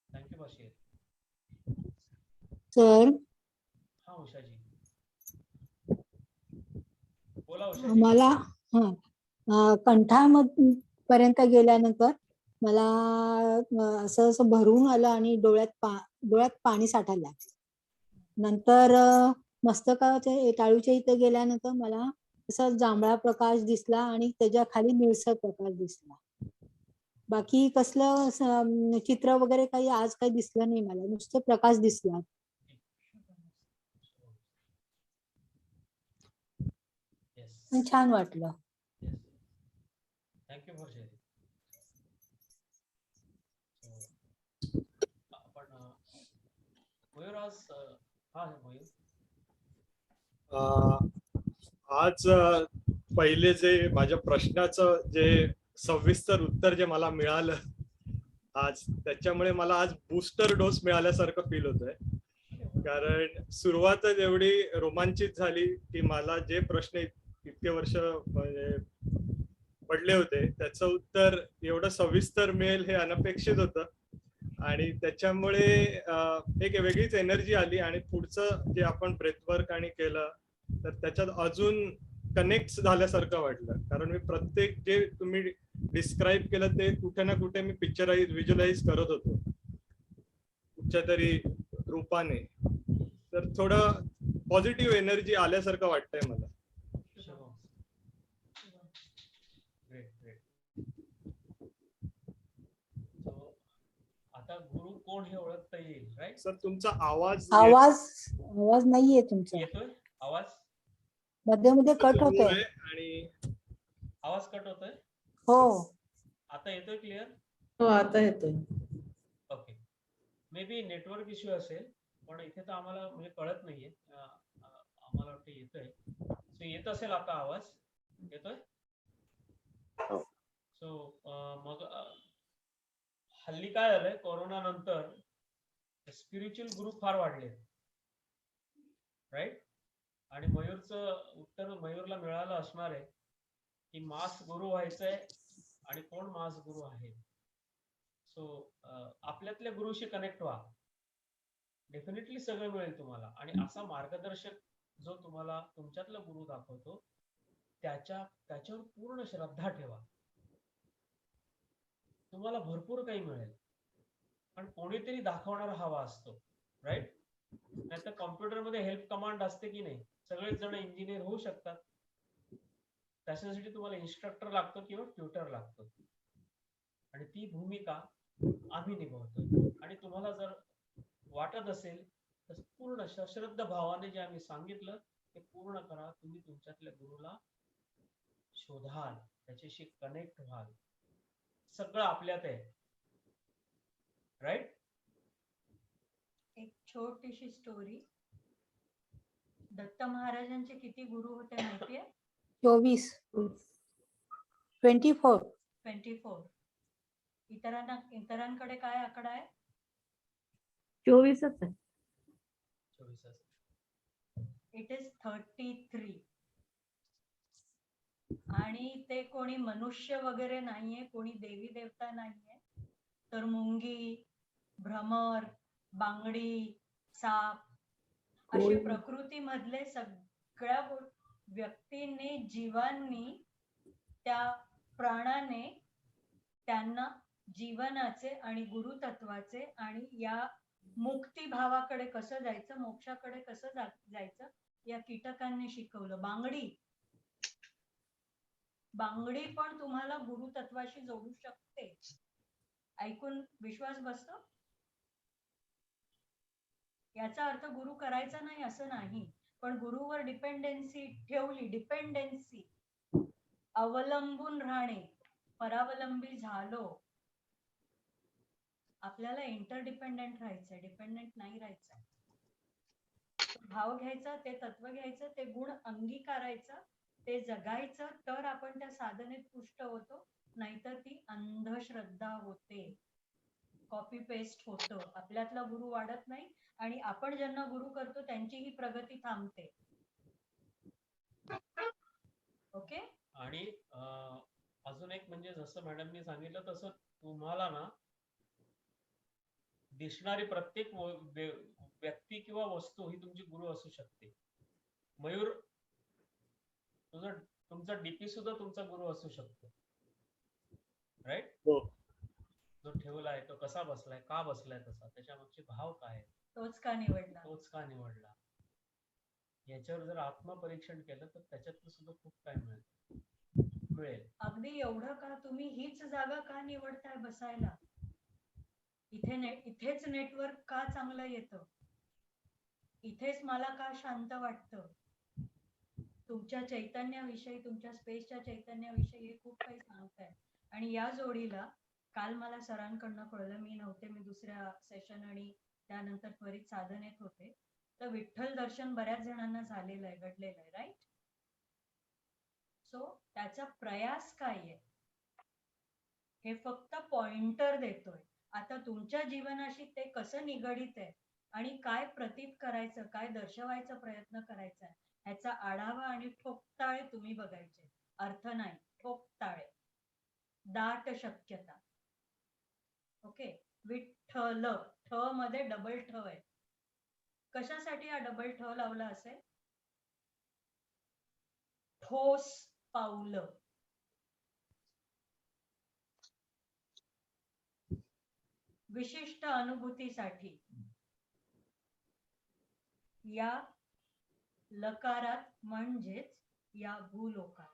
thank you for share. Sir हा उषाजी बोला. उषाजी, आम्हाला कंठापर्यंत गेल्यानंतर मला असं असं भरून आलं आणि डोळ्यात पाणी साठायला लागलं. नंतर मस्तकाच्या टाळूच्या इथं गेल्यानंतर मला असा जांभळा प्रकाश दिसला आणि त्याच्या खाली निळसर प्रकाश दिसला. बाकी कसलं चित्र वगैरे काही आज काही दिसलं नाही मला, नुसतं प्रकाश दिसला. छान वाटलं. Thank you for sharing. आपण मयूर आज हा मयूर आज पहिले जे माझ्या प्रश्नाचं जे सविस्तर उत्तर जे मला मिळालं आज, त्याच्यामुळे मला आज बूस्टर डोस मिळाल्यासारखं फील होतंय. कारण सुरुवातच एवढी रोमांचित झाली की मला जे प्रश्न इतके वर्ष म्हणजे पडले होते त्याचं उत्तर एवढं सविस्तर मिळेल हे अनपेक्षित होतं. आणि त्याच्यामुळे एक वेगळीच एनर्जी आली. आणि पुढचं जे आपण ब्रेथवर्क आणि केलं तर त्याच्यात अजून कनेक्ट झाल्यासारखं वाटलं. कारण मी प्रत्येक जे तुम्ही डिस्क्राईब केलं ते कुठे ना कुठे मी व्हिज्युअलाइज करत होतो कुठच्या तरी रूपाने. तर थोडं पॉझिटिव्ह एनर्जी आल्यासारखं वाटतंय मला. Great great. आता गुरु कोण हे ओळखता येईल, राईट? सर तुमचा आवाज नाहीये तुमचा. येतोय आवाज? मध्ये मध्ये कट होतोय आणि आवाज कट होतोय. हो. आता येतोय क्लिअर? हो आता येतोय. Okay, may be network issue असेल, पण इथे तर आम्हाला म्हणजे कळत नाहीये. आम्हाला वाटतं येतोय. सो येत असेल आता आवाज? येतोय? हो. सो मग हल्ली काय झालंय, कोरोना नंतर स्पिरिच्युअल ग्रुप फार वाढले, राईट? आणि मयूरचं उत्तर मयूरला मिळालं असणार आहे की मास गुरु व्हायचंय आणि कोण मास गुरु आहे. सो आपल्यातल्या गुरुशी कनेक्ट व्हा, डेफिनेटली सगळं मिळेल तुम्हाला. आणि असा मार्गदर्शक जो तुम्हाला तुमच्यातला गुरु दाखवतो त्याच्यावर पूर्ण श्रद्धा ठेवा, तुम्हाला भरपूर काही मिळेल. पण कोणीतरी दाखवणारा हवा असतो, राईट? नाहीतर कॉम्प्युटरमध्ये हेल्प कमांड असते की नाही, सगळेच जण इंजिनियर होऊ शकतात. त्याच्यासाठी तुम्हाला इन्स्ट्रक्टर लागतो किंवा ट्युटर लागतो, आणि ती भूमिका आम्ही निभावतो. आणि तुम्हाला जर वाटत असेल तर पूर्ण सश्रद्ध भावाने जे आम्ही सांगितलं ते पूर्ण करा. तुम्ही तुमच्यातल्या गुरुला शोधाल, त्याच्याशी कनेक्ट व्हाल, सगळं आपल्यात आहे, राईट? एक छोटीशी स्टोरी. दत्त महाराजांचे किती गुरु होते माहितीये? 24 24 24. इतरांकडे काय आकडा आहे? 24च आहे. 24. It is 33. आणि ते कोणी मनुष्य वगैरे नाहीये, कोणी देवी देवता नाहीये, तर मुंगी, भ्रमर, बांगडी, साप असे प्रकृतीमधले सगळ्या व्यक्तींनी, जीवांनी त्या प्राणाने त्यांना जीवनाचे आणि गुरुतत्वाचे आणि या मुक्ती भावाकडे कसं जायचं, मोक्षाकडे कसं जायचं या कीटकांनी शिकवलं. बांगडी पण तुम्हाला गुरुतत्वाशी जोडू शकते. ऐकून विश्वास बसतो? याचा अर्थ गुरु करायचा नाही असं नाही, पण गुरुवर डिपेंडन्सी ठेवली, डिपेंडन्सी अवलंबून राहणे, परावलंबी झालो. आपल्याला इंटरडिपेंडेंट राहायचंय, डिपेंडेंट नाही राहायचंय. भाव घ्यायचा, ते तत्व घ्यायचं, ते गुण अंगीकारायचं, ते जगायचं, तर आपण त्या साधनेत पुष्ट होतो. नाहीतर ती अंधश्रद्धा होते, कॉपी पेस्ट होतं, आपल्यातला गुरु वाढत नाही आणि आपण ज्यांना गुरु करतो त्यांचीही प्रगती थांबते. ओके? आणि अजून एक म्हणजे जसं मॅडमनी सांगितलं तसं तुम्हाला ना दिसणारी प्रत्येक व्यक्ती किंवा वस्तू ही तुमची गुरु असू शकते. मयूर, तुमचा डीपी सुद्धा तुमचा गुरु असू शकतो, राईट? हो. जो ठेवलाय तो कसा बसलाय, का बसलाय तसा, त्याच्यामागचे भाव काय, तोच का निवडला, याच्यावर जर आत्मपरीक्षण केलं तर त्याच्यातलं सुद्धा खूप काय मिळेल. अगदी एवढं का, तुम्ही हीच जागा का निवडताय बसायला? इथेच नेटवर्क का चांगलं येतं? इथेच मला का शांत वाटतं? तुमच्या चैतन्याविषयी, तुमच्या स्पेसच्या चैतन्याविषयी हे खूप काही सांगताय. आणि या जोडीला काल मला सरांकडनं कळलं, मी नव्हते, मी दुसऱ्या सेशन आणि त्यानंतर त्वरित साधनेत होते, तर विठ्ठल दर्शन बऱ्याच जणांना झालेलं आहे, घडलेलं आहे, राईट? सो त्याचा प्रयास काय आहे हे फक्त पॉइंटर देतोय. आता तुमच्या जीवनाशी ते कसं निगडित आहे आणि काय प्रतीत करायचं, काय दर्शवायचा प्रयत्न करायचा आहे, ह्याचा आढावा आणि ठोकताळे तुम्ही बघायचे. अर्थ नाही, ठोकताळे, दाट शक्यता. ओके? विठ्ठल, ठ मध्ये डबल ठ आहे. कशासाठी हा डबल ठ लावला असेल? ठोस पाऊलं, विशिष्ट अनुभूतीसाठी. या लकारात म्हणजेच या भूलोकात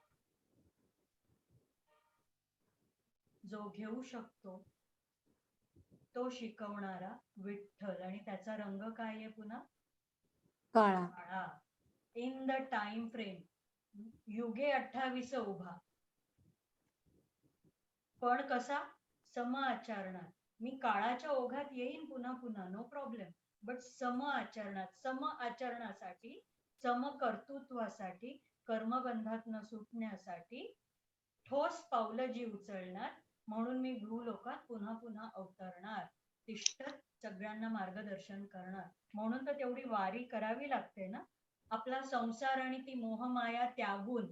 जो घेऊ शकतो तो शिकवणारा विठ्ठल. आणि त्याचा रंग काय आहे पुन्हा? काळा. इन द टाइम फ्रेम युगे 28 उभा, पण कसा? सम आचरणात. मी काळाच्या ओघात येईन पुन्हा पुन्हा, नो प्रॉब्लेम, बट सम आचरणात, सम आचरणासाठी, सम कर्तृत्वासाठी कर्मबंधात सुटण्यासाठी ठोस पावलं जी उचलणार, म्हणून मी भूलोकात पुन्हा पुन्हा अवतरणार, तिष्ठत सगळ्यांना मार्गदर्शन करणार. म्हणून तर तेवढी वारी करावी लागते ना, आपला संसार आणि ती मोहमाया त्यागून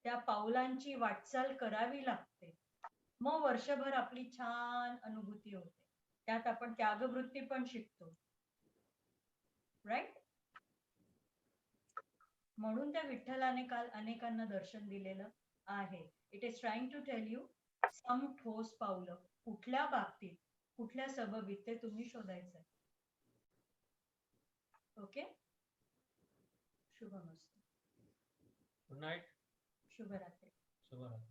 त्या पावलांची वाटचाल करावी लागते. मग वर्षभर आपली छान अनुभूती होते. त्यात आपण त्यागवृत्ती पण शिकतो, राईट? म्हणून त्या विठ्ठलाने काल अनेकांना दर्शन दिलेलं आहे. It is trying to tell you some ठोस पावलं, कुठल्या बाबतीत, कुठल्या सबबीत, ते तुम्ही शोधायचं. ओके, शुभमस्तु. Good night. शुभरात्री. शुभरात्री.